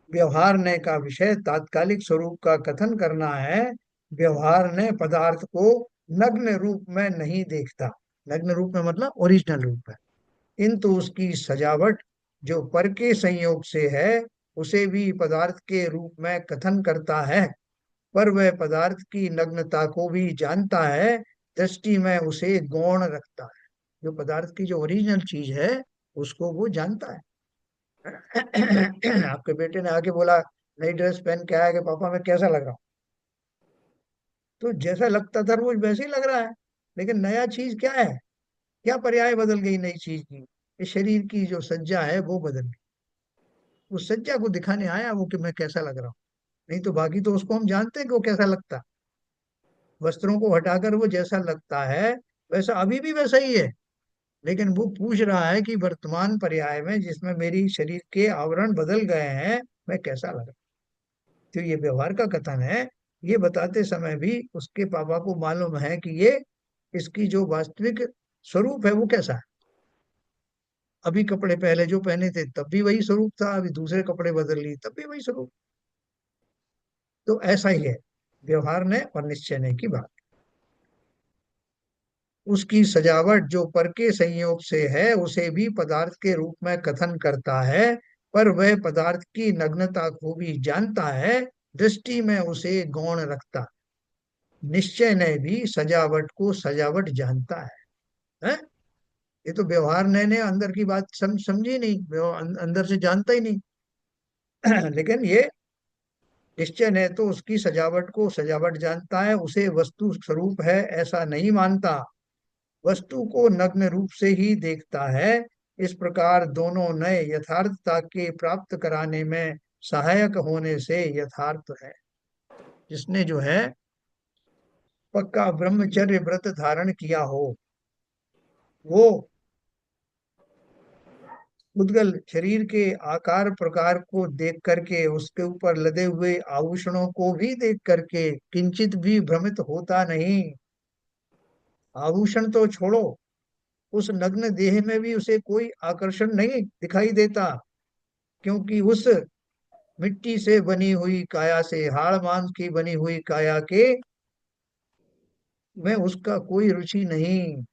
व्यवहार ने का विषय तात्कालिक स्वरूप का कथन करना है। व्यवहार ने पदार्थ को नग्न रूप में नहीं देखता, नग्न रूप में मतलब ओरिजिनल रूप में, किंतु उसकी सजावट जो पर के संयोग से है उसे भी पदार्थ के रूप में कथन करता है। पर वह पदार्थ की नग्नता को भी जानता है, दृष्टि में उसे गौण रखता है। जो पदार्थ की जो ओरिजिनल चीज है उसको वो जानता है। आपके बेटे ने आके बोला, नई ड्रेस पहन के आया कि पापा मैं कैसा लग रहा हूँ, तो जैसा लगता था रोज वैसे ही लग रहा है। लेकिन नया चीज क्या है, क्या पर्याय बदल गई नई चीज की, ये शरीर की जो सज्जा है वो बदल गई। उस सज्जा को दिखाने आया वो कि मैं कैसा लग रहा हूँ। नहीं तो बाकी तो उसको हम जानते हैं कि वो कैसा लगता है। वस्त्रों को हटाकर वो जैसा लगता है वैसा अभी भी वैसा ही है। लेकिन वो पूछ रहा है कि वर्तमान पर्याय में जिसमें मेरी शरीर के आवरण बदल गए हैं, मैं कैसा लग रहा। तो ये व्यवहार का कथन है। ये बताते समय भी उसके पापा को मालूम है कि ये इसकी जो वास्तविक स्वरूप है वो कैसा है। अभी कपड़े पहले जो पहने थे तब भी वही स्वरूप था, अभी दूसरे कपड़े बदल लिए तब भी वही स्वरूप। तो ऐसा ही है व्यवहार ने और निश्चय ने की बात। उसकी सजावट जो पर के संयोग से है उसे भी पदार्थ के रूप में कथन करता है, पर वह पदार्थ की नग्नता को भी जानता है, दृष्टि में उसे गौण रखता। निश्चय ने भी सजावट को सजावट जानता है? ये तो व्यवहार ने अंदर की बात समझी नहीं, अंदर से जानता ही नहीं। लेकिन ये निश्चय ने तो उसकी सजावट को सजावट जानता है, उसे वस्तु स्वरूप है ऐसा नहीं मानता, वस्तु को नग्न रूप से ही देखता है। इस प्रकार दोनों नए यथार्थता के प्राप्त कराने में सहायक होने से यथार्थ है। जिसने जो है पक्का ब्रह्मचर्य व्रत धारण किया हो, वो उद्गल शरीर के आकार प्रकार को देख करके, उसके ऊपर लदे हुए आभूषणों को भी देख करके किंचित भी भ्रमित होता नहीं। आभूषण तो छोड़ो, उस नग्न देह में भी उसे कोई आकर्षण नहीं दिखाई देता, क्योंकि उस मिट्टी से बनी हुई काया से, हाड़ मांस की बनी हुई काया के में उसका कोई रुचि नहीं।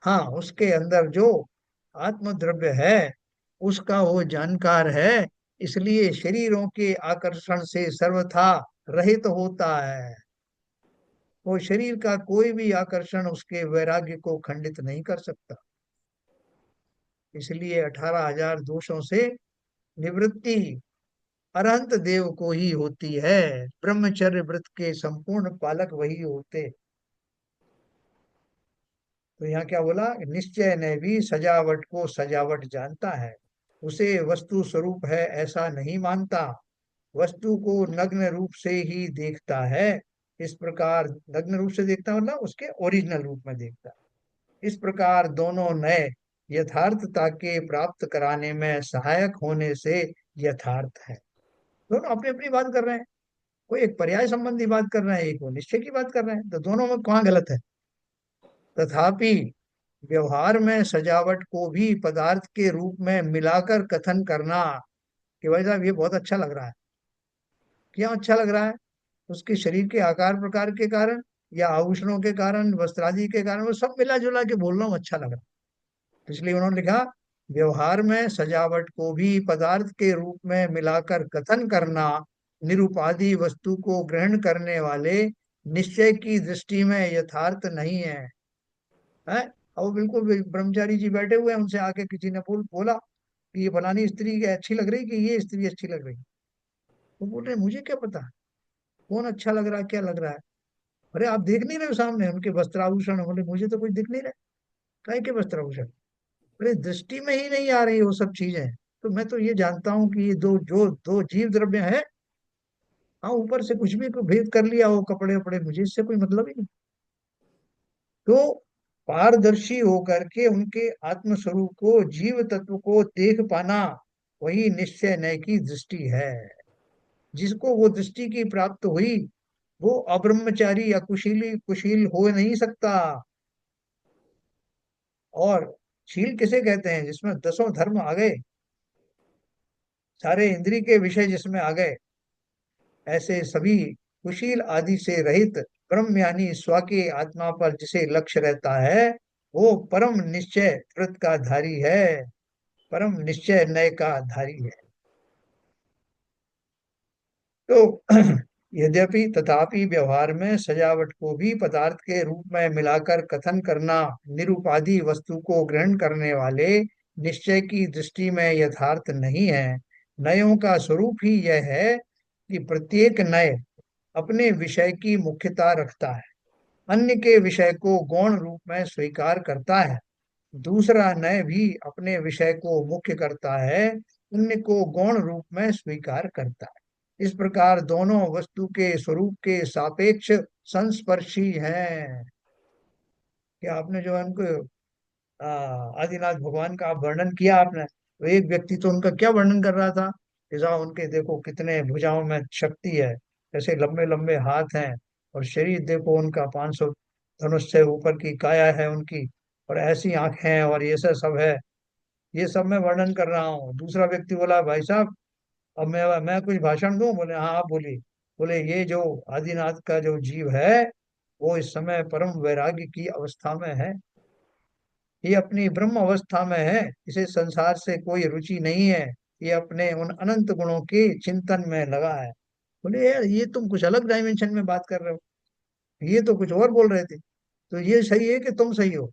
हाँ, उसके अंदर जो आत्म द्रव्य है उसका वो जानकार है, इसलिए शरीरों के आकर्षण से सर्वथा रहित होता है। वो शरीर का कोई भी आकर्षण उसके वैराग्य को खंडित नहीं कर सकता। इसलिए 18,000 दोषों से निवृत्ति अरहंत देव को ही होती है। ब्रह्मचर्य व्रत के संपूर्ण पालक वही होते। तो यहाँ क्या बोला, निश्चय ने भी सजावट को सजावट जानता है, उसे वस्तु स्वरूप है ऐसा नहीं मानता, वस्तु को नग्न रूप से ही देखता है। इस प्रकार नग्न रूप से देखता मतलब उसके ओरिजिनल रूप में देखता है। इस प्रकार दोनों नए यथार्थता के प्राप्त कराने में सहायक होने से यथार्थ है। दोनों अपनी अपनी बात कर रहे हैं, कोई एक पर्याय संबंधी बात कर रहे हैं, एक वो निश्चय की बात कर रहे हैं, तो दोनों में कहाँ गलत है। तथापि व्यवहार में सजावट को भी पदार्थ के रूप में मिलाकर कथन करना कि भाई साहब ये बहुत अच्छा लग रहा है, क्यों अच्छा लग रहा है, उसके शरीर के आकार प्रकार के कारण या आभूषणों के कारण, वस्त्रादि के कारण, वो सब मिला जुला के बोल रहा हूँ अच्छा लग रहा है। तो इसलिए उन्होंने लिखा, व्यवहार में सजावट को भी पदार्थ के रूप में मिलाकर कथन करना निरुपाधि वस्तु को ग्रहण करने वाले निश्चय की दृष्टि में यथार्थ नहीं है। है, अब वो बिल्कुल ब्रह्मचारी जी बैठे हुए हैं, उनसे आके किसी ने बोला कि ये फलानी स्त्री अच्छी लग रही कि ये स्त्री अच्छी लग रही। वो बोल रहे मुझे क्या पता कौन अच्छा लग रहा है क्या लग रहा है। अरे आप देख नहीं रहे हो सामने उनके वस्त्राभूषण, बोले मुझे तो कुछ दिख नहीं रहा। काय के वस्त्राभूषण, अरे दृष्टि में ही नहीं आ रही वो सब चीजें। तो मैं तो ये जानता हूँ कि ये दो जीव द्रव्य है। हाँ, ऊपर से कुछ भी भेद कर लिया हो, कपड़े वपड़े, मुझे इससे कोई मतलब ही नहीं। तो पारदर्शी होकर के उनके आत्म स्वरूप को, जीव तत्व को देख पाना, वही निश्चय नय की दृष्टि है। जिसको वो दृष्टि की प्राप्त हुई वो अब्रह्मचारी या कुशील हो नहीं सकता। और शील किसे कहते हैं, जिसमें दसों धर्म आ गए, सारे इंद्रिय के विषय जिसमें आ गए, ऐसे सभी कुशील आदि से रहित ब्रह्म यानी स्व के आत्मा पर जिसे लक्ष्य रहता है, वो परम निश्चय कृत का धारी है, परम निश्चय नय का धारी है। तो यद्यपि तथापि व्यवहार में सजावट को भी पदार्थ के रूप में मिलाकर कथन करना निरुपाधि वस्तु को ग्रहण करने वाले निश्चय की दृष्टि में यथार्थ नहीं है। नयों का स्वरूप ही यह है कि प्रत्येक नय अपने विषय की मुख्यता रखता है, अन्य के विषय को गौण रूप में स्वीकार करता है। दूसरा नय भी अपने विषय को मुख्य करता है, अन्य को गौण रूप में स्वीकार करता है। इस प्रकार दोनों वस्तु के स्वरूप के सापेक्ष संस्पर्शी हैं। क्या आपने जो है उनको आ, आदिनाथ भगवान का वर्णन किया आपने, तो एक व्यक्ति तो उनका क्या वर्णन कर रहा था कि साहब उनके देखो कितने भुजाओं में शक्ति है, कैसे लंबे लंबे हाथ हैं, और शरीर देखो उनका 500 धनुष से ऊपर की काया है उनकी, और ऐसी आंखें हैं, और ये सब है, ये सब मैं वर्णन कर रहा हूँ। दूसरा व्यक्ति बोला भाई साहब अब मैं कुछ भाषण दूं, बोले हाँ आप बोलिए। बोले ये जो आदिनाथ का जो जीव है वो इस समय परम वैराग्य की अवस्था में है, ये अपनी ब्रह्म अवस्था में है, इसे संसार से कोई रुचि नहीं है, ये अपने उन अनंत गुणों के चिंतन में लगा है। बोले यार ये तुम कुछ अलग डायमेंशन में बात कर रहे हो, ये तो कुछ और बोल रहे थे। तो ये सही है कि तुम सही हो,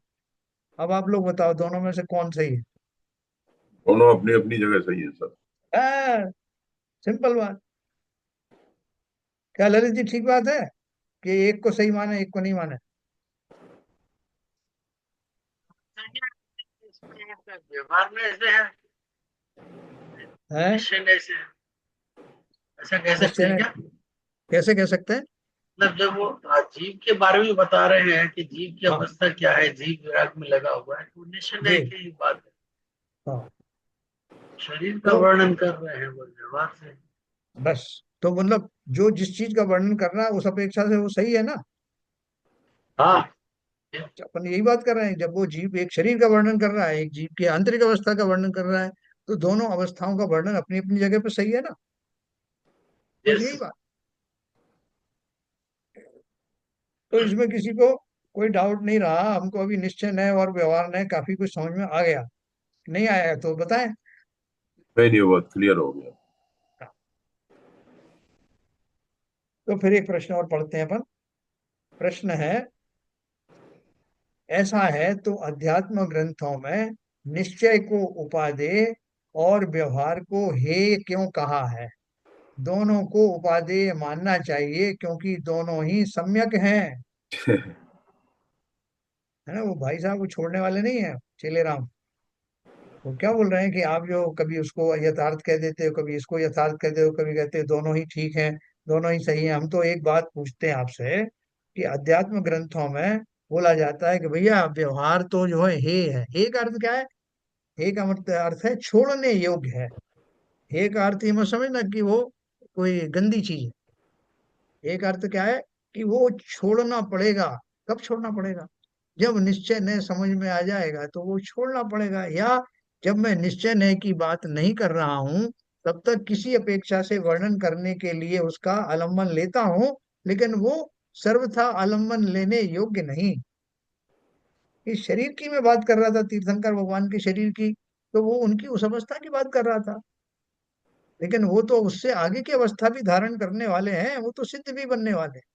अब आप लोग बताओ दोनों में से कौन सही है। दोनों अपनी अपनी जगह सही है सर। सिंपल बात। क्या ललित जी ठीक बात है कि एक को सही माने एक को नहीं माने। व्यवहार में ऐसे है, हैं, निश्चय में ऐसे है, ऐसा कह सकते निश्चय हैं में क्या? कैसे कह सकते हैं। मतलब जब वो जीव के बारे में बता रहे हैं कि जीव की हाँ अवस्था क्या है, जीव विराग में लगा हुआ है, तो निश्चय जी, में की बात है। हाँ। शरीर का तो वर्णन कर रहे हैं वो व्यवहार से। बस, तो मतलब जो जिस चीज का वर्णन करना है उस अपेक्षा से वो सही है ना। हाँ, अपन यही बात कर रहे हैं, जब वो जीव एक शरीर का वर्णन कर रहा है, एक जीव की आंतरिक अवस्था का वर्णन कर रहा है, तो दोनों अवस्थाओं का वर्णन अपनी अपनी जगह पर सही है ना। बस यस। यही बात। तो इसमें किसी को कोई डाउट नहीं रहा, हमको अभी निश्चय नय और व्यवहार नय काफी कुछ समझ में आ गया। नहीं आया तो बताएं। नहीं हुआ, क्लियर हो गया। तो फिर एक प्रश्न और पढ़ते हैं अपन। प्रश्न है, ऐसा है तो अध्यात्म ग्रंथों में निश्चय को उपादेय और व्यवहार को हेय क्यों कहा है? दोनों को उपादेय मानना चाहिए क्योंकि दोनों ही सम्यक हैं। है ना, वो भाई साहब वो छोड़ने वाले नहीं है, चेले राम। वो क्या बोल रहे हैं कि आप जो कभी उसको यथार्थ कह देते हो, कभी इसको यथार्थ कह देते हो, कभी कहते हो दोनों ही ठीक हैं, दोनों ही सही हैं। हम तो एक बात पूछते हैं आपसे कि अध्यात्म ग्रंथों में बोला जाता है कि भैया व्यवहार तो जो है हे का अर्थ क्या है? हे का मतलब अर्थ है छोड़ने योग्य है। हे का अर्थ ये मत समझना कि वो कोई गंदी चीज है। हे का अर्थ क्या है? कि वो छोड़ना पड़ेगा। कब छोड़ना पड़ेगा? जब निश्चय नय समझ में आ जाएगा तो वो छोड़ना पड़ेगा, या जब मैं निश्चय नय की बात नहीं कर रहा हूं तब तक किसी अपेक्षा से वर्णन करने के लिए उसका आलम्बन लेता हूं, लेकिन वो सर्वथा आलम्बन लेने योग्य नहीं। इस शरीर की मैं बात कर रहा था, तीर्थंकर भगवान के शरीर की, तो वो उनकी उस अवस्था की बात कर रहा था, लेकिन वो तो उससे आगे की अवस्था भी धारण करने वाले हैं, वो तो सिद्ध भी बनने वाले हैं।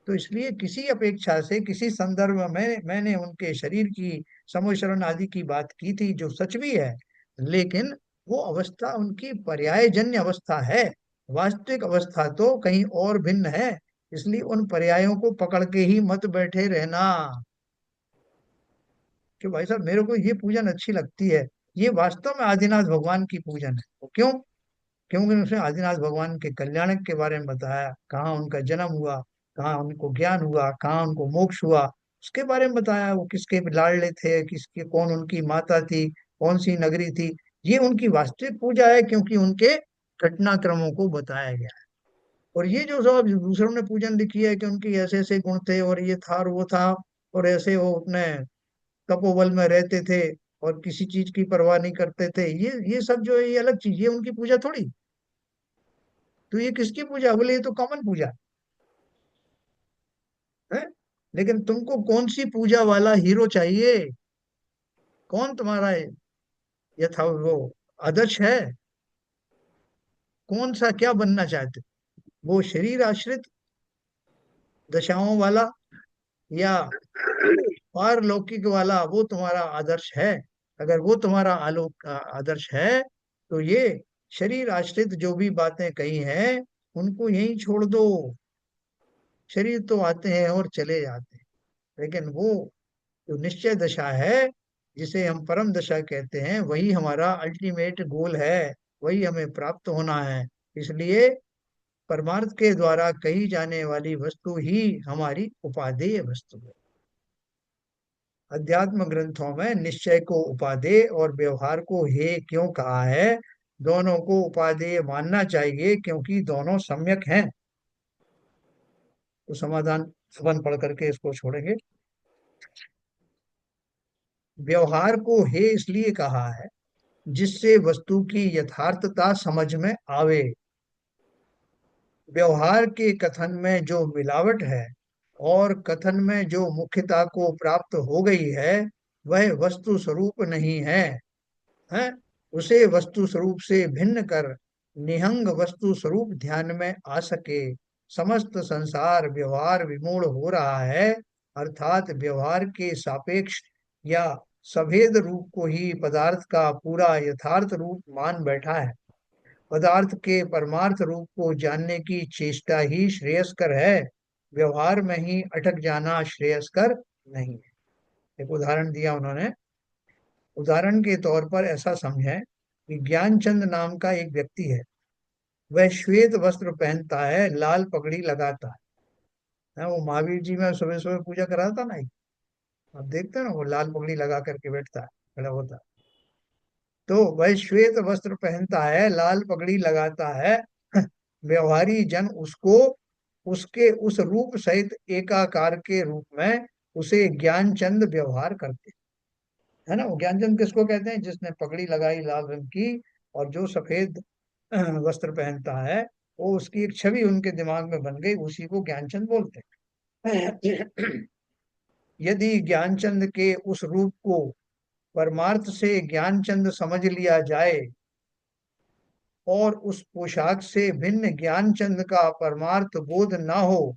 तो इसलिए किसी अपेक्षा से किसी संदर्भ में मैंने उनके शरीर की समोशरण आदि की बात की थी, जो सच भी है, लेकिन वो अवस्था उनकी पर्यायजन्य अवस्था है। वास्तविक अवस्था तो कहीं और भिन्न है। इसलिए उन पर्यायों को पकड़ के ही मत बैठे रहना कि भाई साहब मेरे को ये पूजन अच्छी लगती है। ये वास्तव में आदिनाथ भगवान की पूजन है। वो क्यों? क्योंकि उसने आदिनाथ भगवान के कल्याण के बारे में बताया, कहाँ उनका जन्म हुआ, कहाँ उनको ज्ञान हुआ, कहाँ उनको मोक्ष हुआ, उसके बारे में बताया। वो किसके लाडले थे, किसके, कौन उनकी माता थी, कौन सी नगरी थी। ये उनकी वास्तविक पूजा है, क्योंकि उनके घटनाक्रमों को बताया गया है। और ये जो सब दूसरों ने पूजन लिखी है कि उनके ऐसे ऐसे गुण थे और ये था और वो था, और ऐसे वो अपने तपोबल में रहते थे और किसी चीज की परवाह नहीं करते थे, ये सब जो है ये अलग चीज, ये उनकी पूजा थोड़ी। तो ये किसकी पूजा? बोले ये तो कॉमन पूजा है। लेकिन तुमको कौन सी पूजा वाला हीरो चाहिए? कौन तुम्हारा यथा वो आदर्श है? कौन सा क्या बनना चाहते हो? वो शरीर आश्रित दशाओं वाला, या पारलौकिक वाला, वो तुम्हारा आदर्श है? अगर वो तुम्हारा आदर्श है तो ये शरीर आश्रित जो भी बातें कही हैं उनको यहीं छोड़ दो। शरीर तो आते हैं और चले जाते हैं, लेकिन वो जो निश्चय दशा है, जिसे हम परम दशा कहते हैं, वही हमारा अल्टीमेट गोल है, वही हमें प्राप्त होना है। इसलिए परमार्थ के द्वारा कही जाने वाली वस्तु ही हमारी उपादेय वस्तु है। अध्यात्म ग्रंथों में निश्चय को उपादेय और व्यवहार को हेय क्यों कहा है? दोनों को उपादेय मानना चाहिए क्योंकि दोनों सम्यक हैं। तो समाधान अपन पढ़ करके इसको छोड़ेंगे। व्यवहार को हेय इसलिए कहा है जिससे वस्तु की यथार्थता समझ में आवे। व्यवहार के कथन में जो मिलावट है और कथन में जो मुख्यता को प्राप्त हो गई है, वह वस्तु स्वरूप नहीं है। हैं? उसे वस्तु स्वरूप से भिन्न कर निहंग वस्तु स्वरूप ध्यान में आ सके। समस्त संसार व्यवहार विमूढ़ हो रहा है, अर्थात व्यवहार के सापेक्ष या सभेद रूप को ही पदार्थ का पूरा यथार्थ रूप मान बैठा है। पदार्थ के परमार्थ रूप को जानने की चेष्टा ही श्रेयस्कर है, व्यवहार में ही अटक जाना श्रेयस्कर नहीं है। एक उदाहरण दिया उन्होंने। उदाहरण के तौर पर ऐसा समझें कि ज्ञानचंद नाम का एक व्यक्ति है। वह श्वेत वस्त्र पहनता है, लाल पगड़ी लगाता है। वो महावीर जी में सुबह सुबह पूजा कराता ना, आप देखते हैं ना, वो लाल पगड़ी लगा करके बैठता है, खड़ा होता है। तो वह श्वेत वस्त्र पहनता है, लाल पगड़ी लगाता है। व्यवहारी जन उसको उसके उस रूप सहित एकाकार के रूप में उसे ज्ञानचंद व्यवहार करते, है ना। वो ज्ञानचंद किसको कहते हैं? जिसने पगड़ी लगाई लाल रंग की और जो सफेद वस्त्र पहनता है, वो उसकी एक छवि उनके दिमाग में बन गई, उसी को ज्ञानचंद बोलते हैं। यदि ज्ञानचंद के उस रूप को परमार्थ से ज्ञानचंद समझ लिया जाए और उस पोशाक से भिन्न ज्ञानचंद का परमार्थ बोध न हो,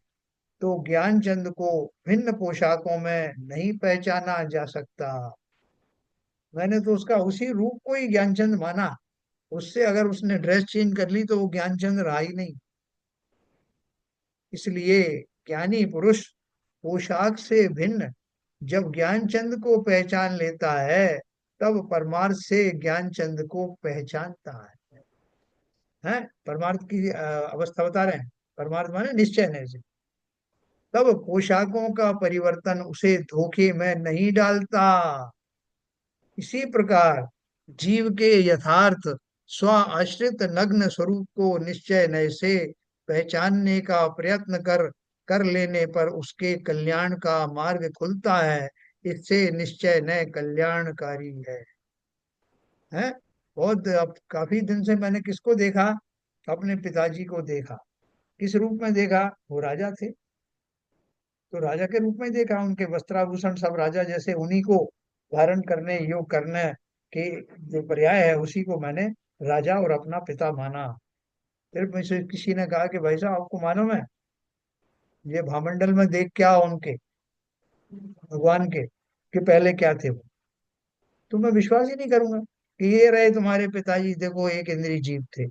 तो ज्ञानचंद को भिन्न पोशाकों में नहीं पहचाना जा सकता। मैंने तो उसका उसी रूप को ही ज्ञानचंद माना, उससे अगर उसने ड्रेस चेंज कर ली तो वो ज्ञानचंद रहा ही नहीं। इसलिए ज्ञानी पुरुष पोशाक से भिन्न जब ज्ञानचंद को पहचान लेता है, तब परमार्थ से ज्ञानचंद को पहचानता है। परमार्थ की अवस्था बता रहे हैं। परमार्थ माने निश्चय नहीं से। तब पोशाकों का परिवर्तन उसे धोखे में नहीं डालता। इसी प्रकार जीव के यथार्थ स्व आश्रित नग्न स्वरूप को निश्चय नय से पहचानने का प्रयत्न कर लेने पर उसके कल्याण का मार्ग खुलता है। इससे निश्चय नय कल्याणकारी है। बहुत अब काफी दिन से मैंने किसको देखा? अपने पिताजी को देखा। किस रूप में देखा? वो राजा थे, तो राजा के रूप में देखा। उनके वस्त्राभूषण सब राजा जैसे, उन्हीं को धारण करने योग करने के जो पर्याय है, उसी को मैंने राजा और अपना पिता माना। फिर मुझसे किसी ने कहा कि भाई साहब, आपको मालूम है ये भामंडल में देख क्या हो उनके, भगवान के, कि पहले क्या थे वो? तो मैं विश्वास ही नहीं करूंगा कि ये रहे तुम्हारे पिताजी, देखो एक इंद्रिय जीव थे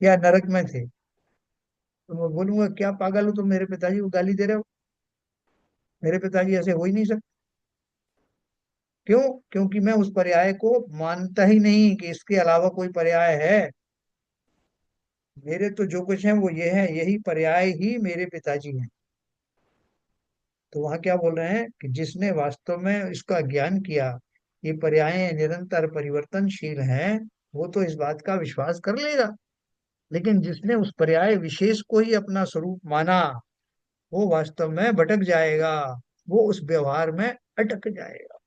या नरक में थे। तो मैं बोलूंगा क्या पागल हो तुम, मेरे पिताजी को गाली दे रहे हो? मेरे पिताजी ऐसे हो ही नहीं सकते। क्यों? क्योंकि मैं उस पर्याय को मानता ही नहीं कि इसके अलावा कोई पर्याय है। मेरे तो जो कुछ है वो ये है, यही पर्याय ही मेरे पिताजी हैं। तो वहां क्या बोल रहे हैं कि जिसने वास्तव में इसका ज्ञान किया, ये पर्याय निरंतर परिवर्तनशील हैं, वो तो इस बात का विश्वास कर लेगा। लेकिन जिसने उस पर्याय विशेष को ही अपना स्वरूप माना, वो वास्तव में भटक जाएगा, वो उस व्यवहार में अटक जाएगा,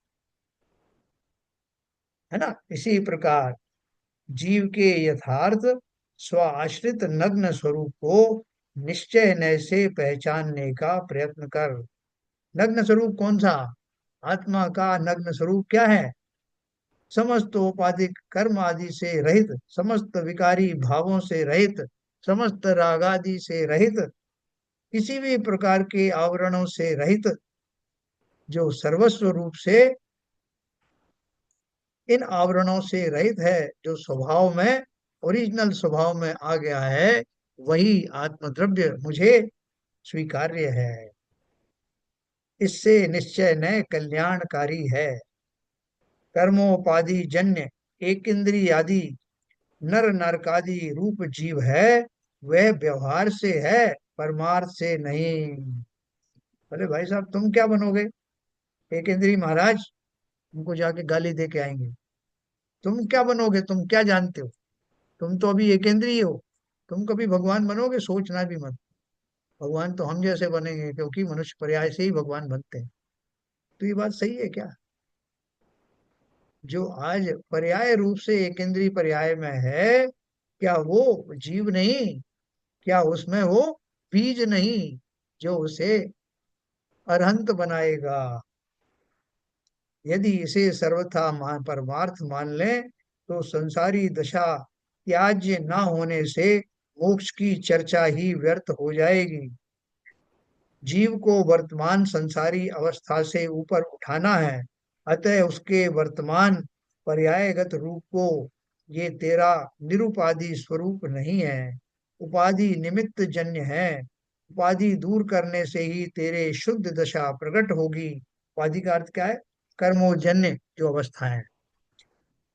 है ना। इसी प्रकार जीव के यथार्थ स्व आश्रित नग्न स्वरूप को निश्चय नय से पहचानने का प्रयत्न कर। नग्न स्वरूप कौन सा? आत्मा का नग्न स्वरूप क्या है? समस्त औपाधिक कर्म आदि से रहित, समस्त विकारी भावों से रहित, समस्त राग आदि से रहित, किसी भी प्रकार के आवरणों से रहित, जो सर्वस्व रूप से इन आवरणों से रहित है, जो स्वभाव में, ओरिजिनल स्वभाव में आ गया है, वही आत्मद्रव्य मुझे स्वीकार्य है। इससे निश्चय नय कल्याणकारी है। कर्मोपाधि जन्य एक इंद्रिय आदि नर नरकादि रूप जीव है, वह व्यवहार से है, परमार्थ से नहीं। अरे भाई साहब, तुम क्या बनोगे? एक इंद्रिय महाराज तुमको जाके गाली दे के आएंगे। तुम क्या बनोगे? तुम क्या जानते हो? तुम तो अभी एकेंद्रीय हो। तुम कभी भगवान बनोगे? सोचना भी मत। भगवान तो हम जैसे बनेंगे, क्योंकि मनुष्य पर्याय से ही भगवान बनते हैं। तो ये बात सही है क्या? जो आज पर्याय रूप से एकेंद्रीय पर्याय में है, क्या वो जीव नहीं? क्या उसमें वो बीज नहीं जो उसे अरहंत बनाएगा? यदि इसे सर्वथा परमार्थ मान लें, तो संसारी दशा त्याज्य न होने से मोक्ष की चर्चा ही व्यर्थ हो जाएगी। जीव को वर्तमान संसारी अवस्था से ऊपर उठाना है, अतः उसके वर्तमान पर्यायगत रूप को ये तेरा निरुपाधि स्वरूप नहीं है, उपाधि निमित्त जन्य है। उपाधि दूर करने से ही तेरे शुद्ध दशा प्रकट होगी। उपाधि का अर्थ क्या है? कर्मोजन्य जो अवस्था है,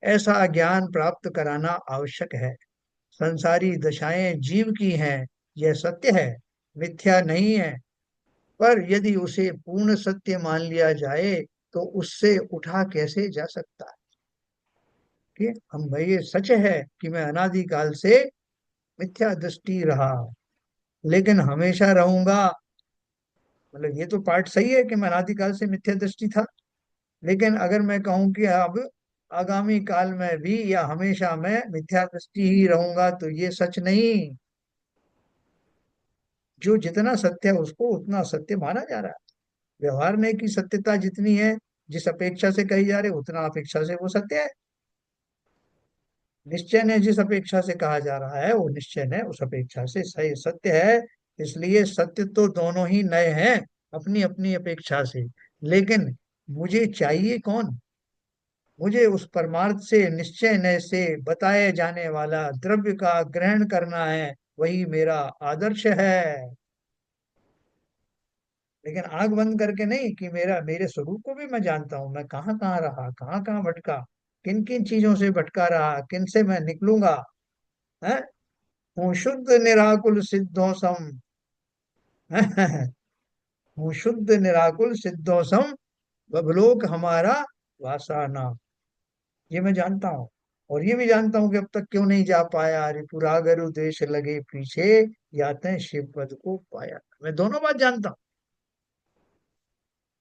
ऐसा ज्ञान प्राप्त कराना आवश्यक है। संसारी दशाएं जीव की हैं, यह सत्य है, मिथ्या नहीं है। पर यदि उसे पूर्ण सत्य मान लिया जाए, तो उससे उठा कैसे जा सकता है? कि हम भाई, ये सच है कि मैं अनादिकाल से मिथ्या दृष्टि रहा, लेकिन हमेशा रहूंगा मतलब ये तो पार्ट सही है कि मैं अनादिकाल से मिथ्या दृष्टि था, लेकिन अगर मैं कहूं कि अब आगामी काल में भी या हमेशा मैं मिथ्या दृष्टि ही रहूंगा, तो ये सच नहीं। जो जितना सत्य है उसको उतना सत्य माना जा रहा है। व्यवहार में की सत्यता जितनी है, जिस अपेक्षा से कही जा रही है, उतना अपेक्षा से वो सत्य है। निश्चय ने जिस अपेक्षा से कहा जा रहा है, वो निश्चय ने उस अपेक्षा से सही सत्य है। इसलिए सत्य तो दोनों ही नए हैं, अपनी अपनी अपेक्षा से। लेकिन मुझे चाहिए कौन? मुझे उस परमार्थ से, निश्चय नय से बताए जाने वाला द्रव्य का ग्रहण करना है, वही मेरा आदर्श है। लेकिन आंख बंद करके नहीं कि मेरा, मेरे स्वरूप को भी मैं जानता हूं, मैं कहाँ कहाँ रहा, कहाँ कहाँ भटका, किन किन चीजों से भटका रहा, किन से मैं निकलूंगा। है, हूँ शुद्ध निराकुल सिद्धों सम। हूँ शुद्ध निराकुल सिद्धों सम, बबलोक हमारा वासना। ये मैं जानता हूँ। और ये भी जानता हूँ कि अब तक क्यों नहीं जा पाया, रिपुरागरु देश लगे पीछे, याते शिव पद को पाया। मैं दोनों बात जानता हूँ।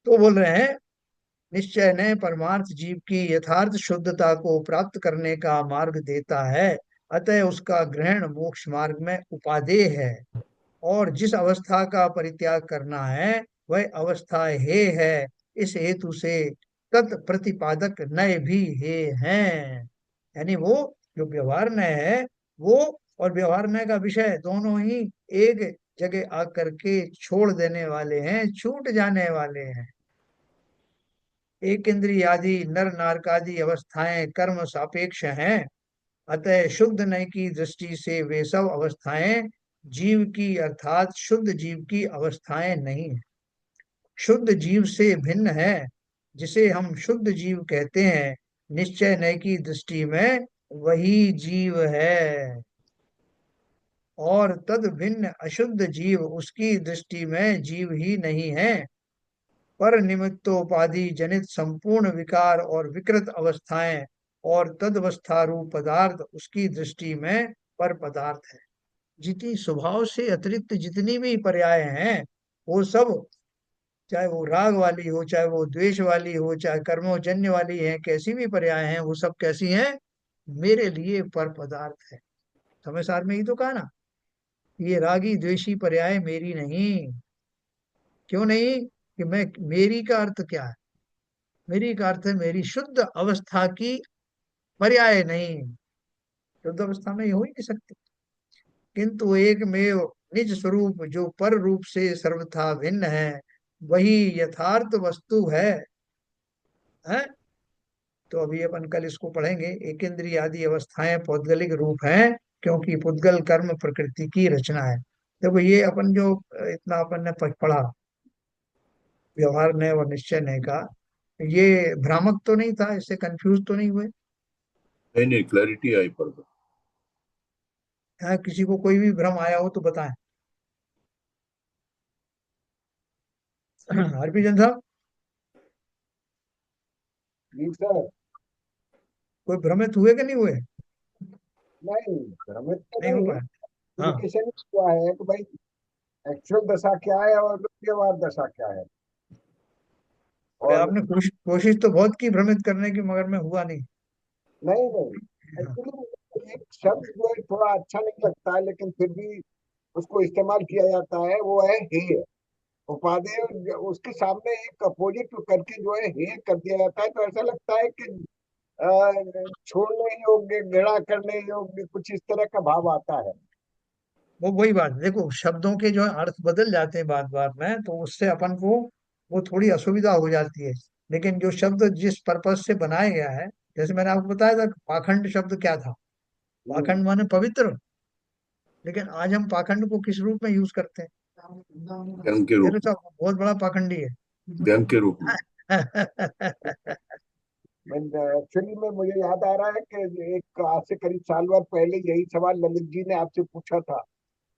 तो बोल रहे हैं, निश्चय ने परमार्थ जीव की यथार्थ शुद्धता को प्राप्त करने का मार्ग देता है, अतः उसका ग्रहण मोक्ष मार्ग में उपादेय है। और जिस अवस्था का परित्याग करना है, वह अवस्था हे है। इस हेतु से तत्प्रतिपादक नय भी हे हैं। यानी वो जो व्यवहार नय है, वो और व्यवहार नय का विषय दोनों ही एक जगह आकर के छोड़ देने वाले हैं, छूट जाने वाले हैं। एक इंद्रिय आदि नर नारकादि अवस्थाएं कर्म सापेक्ष हैं, अतः शुद्ध नय की दृष्टि से वे सब अवस्थाएं जीव की, अर्थात शुद्ध जीव की अवस्थाएं नहीं है। शुद्ध जीव से भिन्न है, जिसे हम शुद्ध जीव कहते हैं, निश्चय नय की दृष्टि में वही जीव है। और तद भिन्न अशुद्ध जीव उसकी दृष्टि में जीव ही नहीं है, पर निमित्तोपाधि जनित संपूर्ण विकार और विकृत अवस्थाएं और तदवस्था रूप पदार्थ उसकी दृष्टि में पर पदार्थ है। जितनी स्वभाव से अतिरिक्त जितनी भी पर्याय हैं, वो सब, चाहे वो राग वाली हो, चाहे वो द्वेष वाली हो, चाहे कर्मोजन्य वाली है, कैसी भी पर्याय हैं, वो सब कैसी हैं? मेरे लिए पर पदार्थ है। समय सार में ही तो कहा ना, ये रागी द्वेषी पर्याय मेरी नहीं। क्यों नहीं? कि मैं, मेरी का अर्थ क्या है? मेरी का अर्थ है मेरी शुद्ध अवस्था की पर्याय नहीं। शुद्ध अवस्था में ये हो ही नहीं सकती। किंतु एक में निज स्वरूप जो पर रूप से सर्वथा भिन्न है, वही यथार्थ वस्तु है। तो अभी अपन कल इसको पढ़ेंगे। एक इंद्रिय आदि अवस्थाएं पौद्गलिक रूप हैं, क्योंकि पुद्गल कर्म प्रकृति की रचना है। देखो ये अपन जो इतना अपन ने पढ़ा, व्यवहार ने और निश्चय ने का, ये भ्रामक तो नहीं था? इससे कंफ्यूज तो नहीं हुए? नहीं नहीं, क्लैरिटी आई पर। यहाँ किसी को कोई भी भ्रम आया हो तो बताएं। हरभजन साहब, जी सर। कोई भ्रमित हुए कि नहीं हुए? नहीं, भ्रमित तो नहीं हो नहीं। पाया। हाँ, इंडिकेशन क्या है कि भाई एक्चुअल दशा क्या है और व्यवहार दशा क्या है। अरे और आपने कोशिश कोशिश तो बहुत की भ्रमित करने की, मगर में हुआ नहीं। नहीं नहीं, हाँ। एक्चुअली एक शब्द जो है थोड़ा अच्छा नहीं लगता है, लेकिन फिर भी उसको इस्तेमाल किया जाता है, वो है हेय। उपादेय, उसके सामने एक अपोजिट करके जो है हेय कर दिया जाता है, तो ऐसा लगता है कि छोड़ने योग्य, घृणा करने योग्य, कुछ इस तरह का भाव आता है। वो वही बात, देखो शब्दों के जो है अर्थ बदल जाते हैं बार बार में, तो उससे अपन को वो थोड़ी असुविधा हो जाती है। लेकिन जो शब्द जिस पर्पज से बनाया गया है, जैसे मैंने आपको बताया था कि पाखंड शब्द क्या था। हम्म। पाखंड माने पवित्र। लेकिन आज हम पाखंड को किस रूप में यूज करते हैं? व्यंग के ये रूप तो में। सब बहुत बड़ा पाखंडी है। व्यंग के रूप में। एक्चुअली में मुझे याद आ रहा है कि एक आज से करीब साल भर पहले यही सवाल ललित जी ने आपसे पूछा था।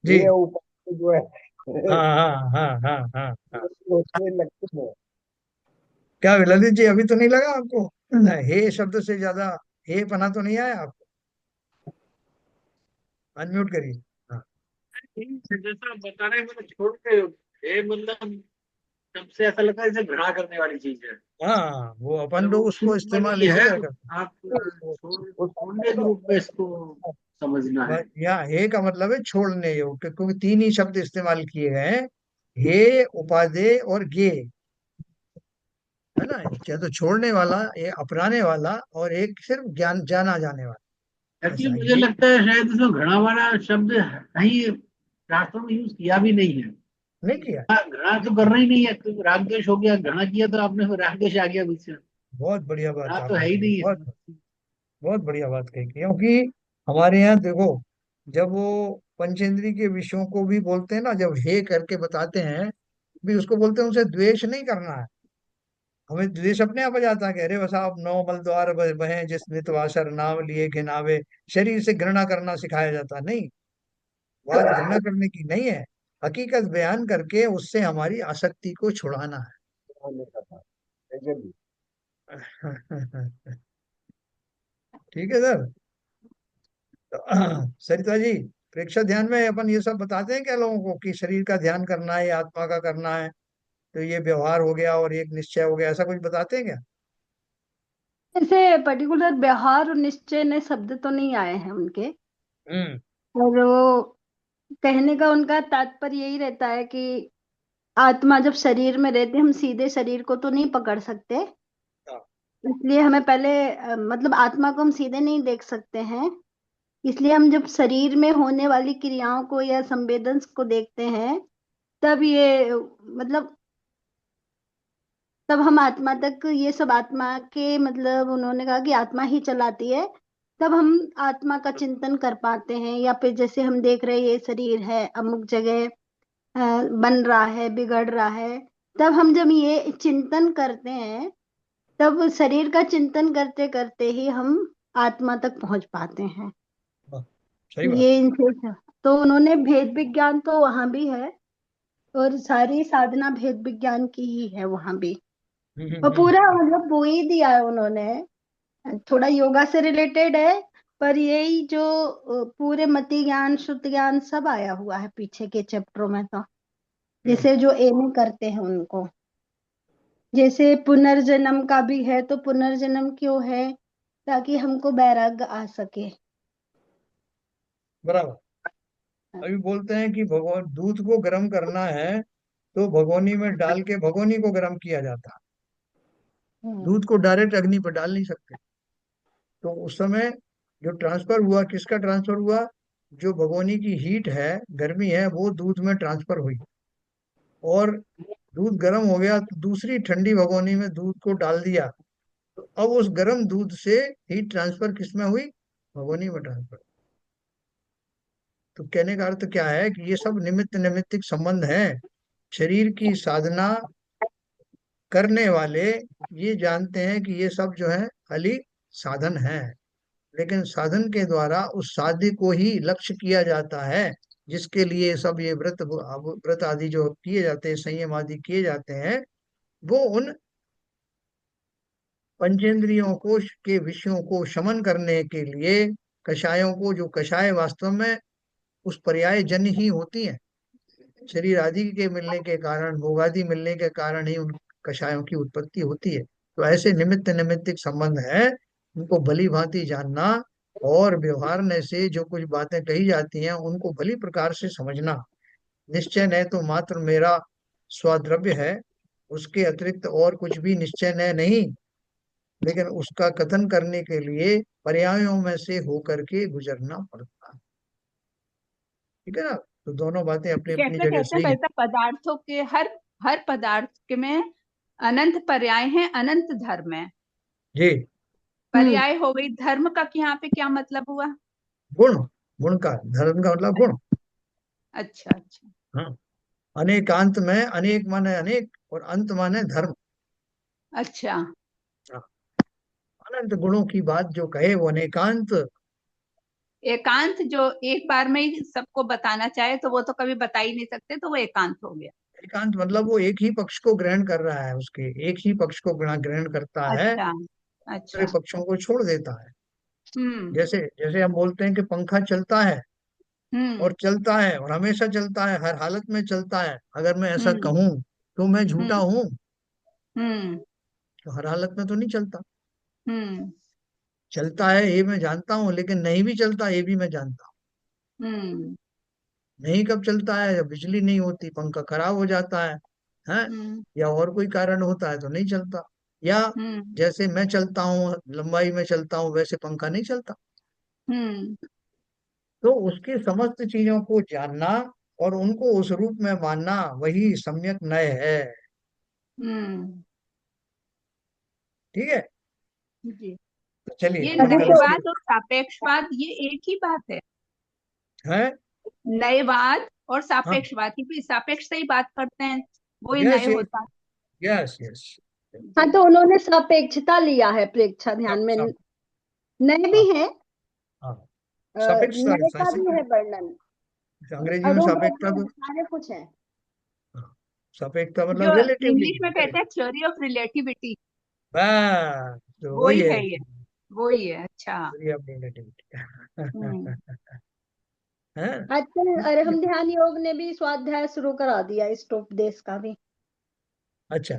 जी। ये ऊपर जो है हाँ हाँ हाँ हाँ हाँ हाँ। उसमें लगते हैं। क्या ललित जी, अभी तो नहीं लगा आपको? हे शब्द से ज्यादा हे पना तो नहीं आया आपको? अनम्यूट करिए। हाँ। जैसा आप बता रहे हैं, मैंने छोड़ के, ये मतलब सबसे ऐसा लगता है जैसे घृणा करने वाली चीज है। हाँ, वो अपन जब वो लोग उसको शुद्ध में इस्तेमाल नहीं इसी है तरह तो करते आप हैं। छोड़ने के रूप में इसको समझना है। यहाँ हे का मतलब है छोड़ने योग्य, क्योंकि तीन ही शब्द इस्तेमाल किए गए हैं, हे, उपादेय और गे, है ना। क्या तो छोड़ने वाला, ये अपनाने वाला, और एक सिर्फ ज्ञान जाना जाने वाला, एक्चुअली ऐसा मुझे ये। लगता है शायद इसमें घृणा वाला शब्द कहीं शास्त्रों में यूज किया भी नहीं है। नहीं किया। घृणा तो करना ही नहीं है, तो राग द्वेष हो गया, घृणा किया तो आपने फिर राग द्वेष आ गया बीच में। बहुत बढ़िया बात घृणा तो आपने है ही कही, नहीं बहुत इसमें। बहुत बढ़िया बात कही, क्योंकि हमारे यहाँ देखो, जब वो पंचेंद्री के विषयों को भी बोलते हैं ना, जब हे करके बताते हैं, भी उसको बोलते हैं उनसे द्वेष नहीं करना है। हमें द्वेष अपने आप आ जाता है कि अरे बस आप नौ मल द्वार बहे जिस नितवासर नाम लिए घिनावे, शरीर से घृणा करना सिखाया जाता है। नहीं, बात घृणा करने की नहीं है, हकीकत बयान करके उससे हमारी आसक्ति को छुड़ाना होने का था एग्जैक्टली। है। ठीक है सर। तो सरिता जी, प्रेक्षक ध्यान में अपन ये सब बताते हैं क्या लोगों को कि शरीर का ध्यान करना है या आत्मा का करना है, तो ये व्यवहार हो गया और एक निश्चय हो गया, ऐसा कुछ बताते हैं क्या? ऐसे पर्टिकुलर व्यवहार और निश्चय ने शब्द तो नहीं आए हैं उनके। हम्म। और वो कहने का उनका तात्पर्य यही रहता है कि आत्मा जब शरीर में रहती है, हम सीधे शरीर को तो नहीं पकड़ सकते, हाँ। इसलिए हमें पहले मतलब आत्मा को हम सीधे नहीं देख सकते हैं। इसलिए हम जब शरीर में होने वाली क्रियाओं को या संवेदन्स को देखते हैं, तब ये मतलब तब हम आत्मा तक, ये सब आत्मा के मतलब उन्होंने कहा कि आत्मा ही चलाती है, तब हम आत्मा का चिंतन कर पाते हैं। या फिर जैसे हम देख रहे हैं ये शरीर है, अमुक जगह बन रहा है, बिगड़ रहा है, तब हम जब ये चिंतन करते हैं, तब शरीर का चिंतन करते करते ही हम आत्मा तक पहुंच पाते हैं। हाँ, सही बात। ये इनसे तो उन्होंने भेद विज्ञान तो वहां भी है, और सारी साधना भेद विज्ञान की ही है वहां भी। और पूरा मतलब वो ही दिया है उन्होंने, थोड़ा योगा से रिलेटेड है, पर यही जो पूरे मति ज्ञान शुद्ध ज्ञान सब आया हुआ है पीछे के चैप्टरों में। तो हम्म। जैसे जो एम करते हैं उनको, जैसे पुनर्जन्म का भी है, तो पुनर्जन्म क्यों है? ताकि हमको वैराग्य आ सके। बराबर। अभी बोलते हैं कि भगवान दूध को गर्म करना है तो भगोनी में डाल के भगोनी को गर्म किया जाता है, हम्म। दूध को डायरेक्ट अग्नि पर डाल नहीं सकते। तो उस समय जो ट्रांसफर हुआ, किसका ट्रांसफर हुआ? जो भगोनी की हीट है, गर्मी है, वो दूध में ट्रांसफर हुई, और दूध गर्म हो गया तो दूसरी ठंडी भगोनी में दूध को डाल दिया, तो अब उस गर्म दूध से हीट ट्रांसफर किस में हुई? भगोनी में ट्रांसफर। तो कहने का अर्थ क्या है कि ये सब निमित्त निमित्तिक संबंध है। शरीर की साधना करने वाले ये जानते हैं कि ये सब जो है खाली साधन है, लेकिन साधन के द्वारा उस साध्य को ही लक्ष्य किया जाता है, जिसके लिए सब ये व्रत व्रत आदि जो किए जाते हैं, संयम आदि किए जाते हैं, वो उन पंचेंद्रियों को के विषयों को शमन करने के लिए, कषायों को, जो कषाय वास्तव में उस पर्याय जन्य ही होती हैं, शरीर आदि के मिलने के कारण, भोगादि मिलने के कारण ही उन कषायों की उत्पत्ति होती है। तो ऐसे निमित्त निमित्तिक संबंध है, उनको भली भांति जानना, और व्यवहार से जो कुछ बातें कही जाती हैं उनको भली प्रकार से समझना। निश्चय न तो मात्र मेरा स्वद्रव्य है, उसके अतिरिक्त और कुछ भी निश्चय न नहीं, लेकिन उसका कथन करने के लिए पर्यायों में से होकर के गुजरना पड़ता है। ठीक है ना। तो दोनों बातें अपनी अपनी कैसे जगह कहते हैं सही है। वैसा पदार्थों के हर हर पदार्थ के में अनंत पर्याय हैं, अनंत धर्म है। जी। हम्म। पर्याय हो गई धर्म का, कि यहाँ पे क्या मतलब हुआ? गुण, गुण का, धर्म का मतलब गुण। अच्छा अच्छा। हाँ, अनेकांत में अनेक माने अनेक, और अंत माने धर्म। अच्छा। हाँ, अनंत गुणों की बात जो कहे वो अनेकांत। एकांत जो एक बार में ही सबको बताना चाहे तो वो तो कभी बता ही नहीं सकते, तो वो एकांत हो गया। एकांत मतलब वो एक ही पक्ष को ग्रहण कर रहा है, उसके एक ही पक्ष को ग्रहण करता है, अच्छा दूसरे अच्छा। पक्षों को छोड़ देता है। हम्म जैसे जैसे हम बोलते हैं कि पंखा चलता है, हम्म और चलता है, और हमेशा चलता है, हर हालत में चलता है, अगर मैं ऐसा हम्म कहूं, तो मैं झूठा हूँ, हम्म तो हर हालत में तो नहीं चलता। हम्म चलता है ये मैं जानता हूँ, लेकिन नहीं भी चलता ये भी मैं जानता हूँ। हम्म नहीं कब चलता है, जब बिजली नहीं होती, पंखा खराब हो जाता है, हम्म या और कोई कारण होता है तो नहीं चलता। या हम्म जैसे मैं चलता हूँ, लंबाई में चलता हूँ, वैसे पंखा नहीं चलता। हम्म तो उसकी समस्त चीजों को जानना और उनको उस रूप में मानना, वही सम्यक नय है। हम्म ठीक है। जी। तो चलिए ये अपन कल से नयवाद और सापेक्षवाद ये एक ही बात है। है। नयवाद और हाँ, सापेक्षवाद, क्योंकि सापेक्ष से ही बात करते हैं, वो ही यस नय यस, होता है। Yes yes. हाँ, तो उन्होंने सापेक्षता लिया है, प्रेक्षा ध्यान सब में। सब। नए भी हाँ है, हाँ, सापेक्षता है, नए का भी है वर्णन, अंग्रेजी में अरोगत सापेक्षता है, तो। सारे कुछ है। हाँ, सापेक्षता जो मतलब रिलेटिवली। इंग्लिश में कहते हैं थ्योरी ऑफ रिलेटिविटी, बस तो वो वही ही है, है ये, वो ही है। अच्छा। Theory of relativity. हम्म है। आजकल अरहम ध्यान योग ने भी स्वाध्याय शुरू करा दिया, इष्टोपदेश का भी। अच्छा।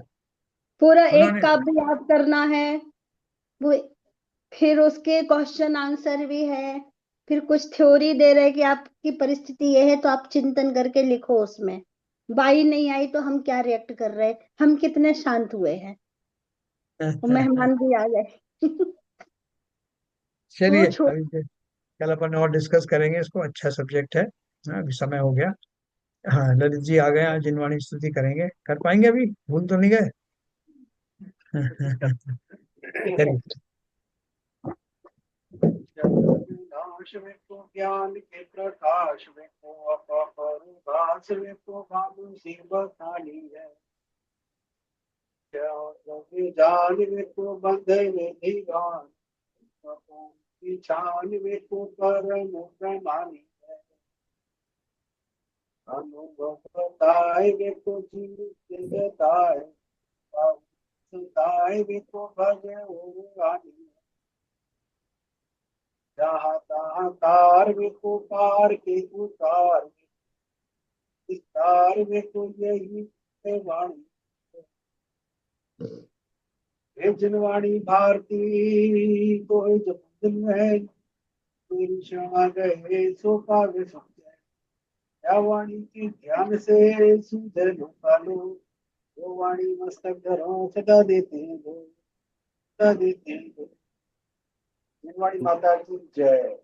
पूरा एक उन्होंने काव्य याद करना है वो, फिर उसके क्वेश्चन आंसर भी है, फिर कुछ थ्योरी दे रहे कि आपकी परिस्थिति ये है तो आप चिंतन करके लिखो उसमें। बाई नहीं आई तो हम क्या रिएक्ट कर रहे हैं, हम कितने शांत हुए हैं, वो मेहमान भी आ गए। तो चलिए छोड़। अभी कल अपन और डिस्कस करेंगे इसको, अच्छा सब्जेक्ट है। हाँ, अभी समय हो गया। हाँ, ललित जी आ गए, आज जिनवाणी स्तुति करेंगे, कर पाएंगे अभी, भूल तो नहीं गए? चलिए। विनाश में तो ज्ञान के प्रकाश में तो अपरभास में तो भानु सी बतानी है। जाल में तो बंधन दीवान, की छान में तो परम प्रमानी है। अनुभव बताए में तो जीव जताए, सुताए में तो भज रानी। जहाँ तहाँ तार में तो पार के उतार, इस तार में तो यही है वाणी। हे जनवाणी भारती तो जब दिन है, कोई क्षमा गए सो पावे सुख जाए। या वाणी की ध्यान से सूझे लुका लो, वो वाणी मस्तक धरो सदा देते हो, सदा देते हो। जनवाणी माता की जय।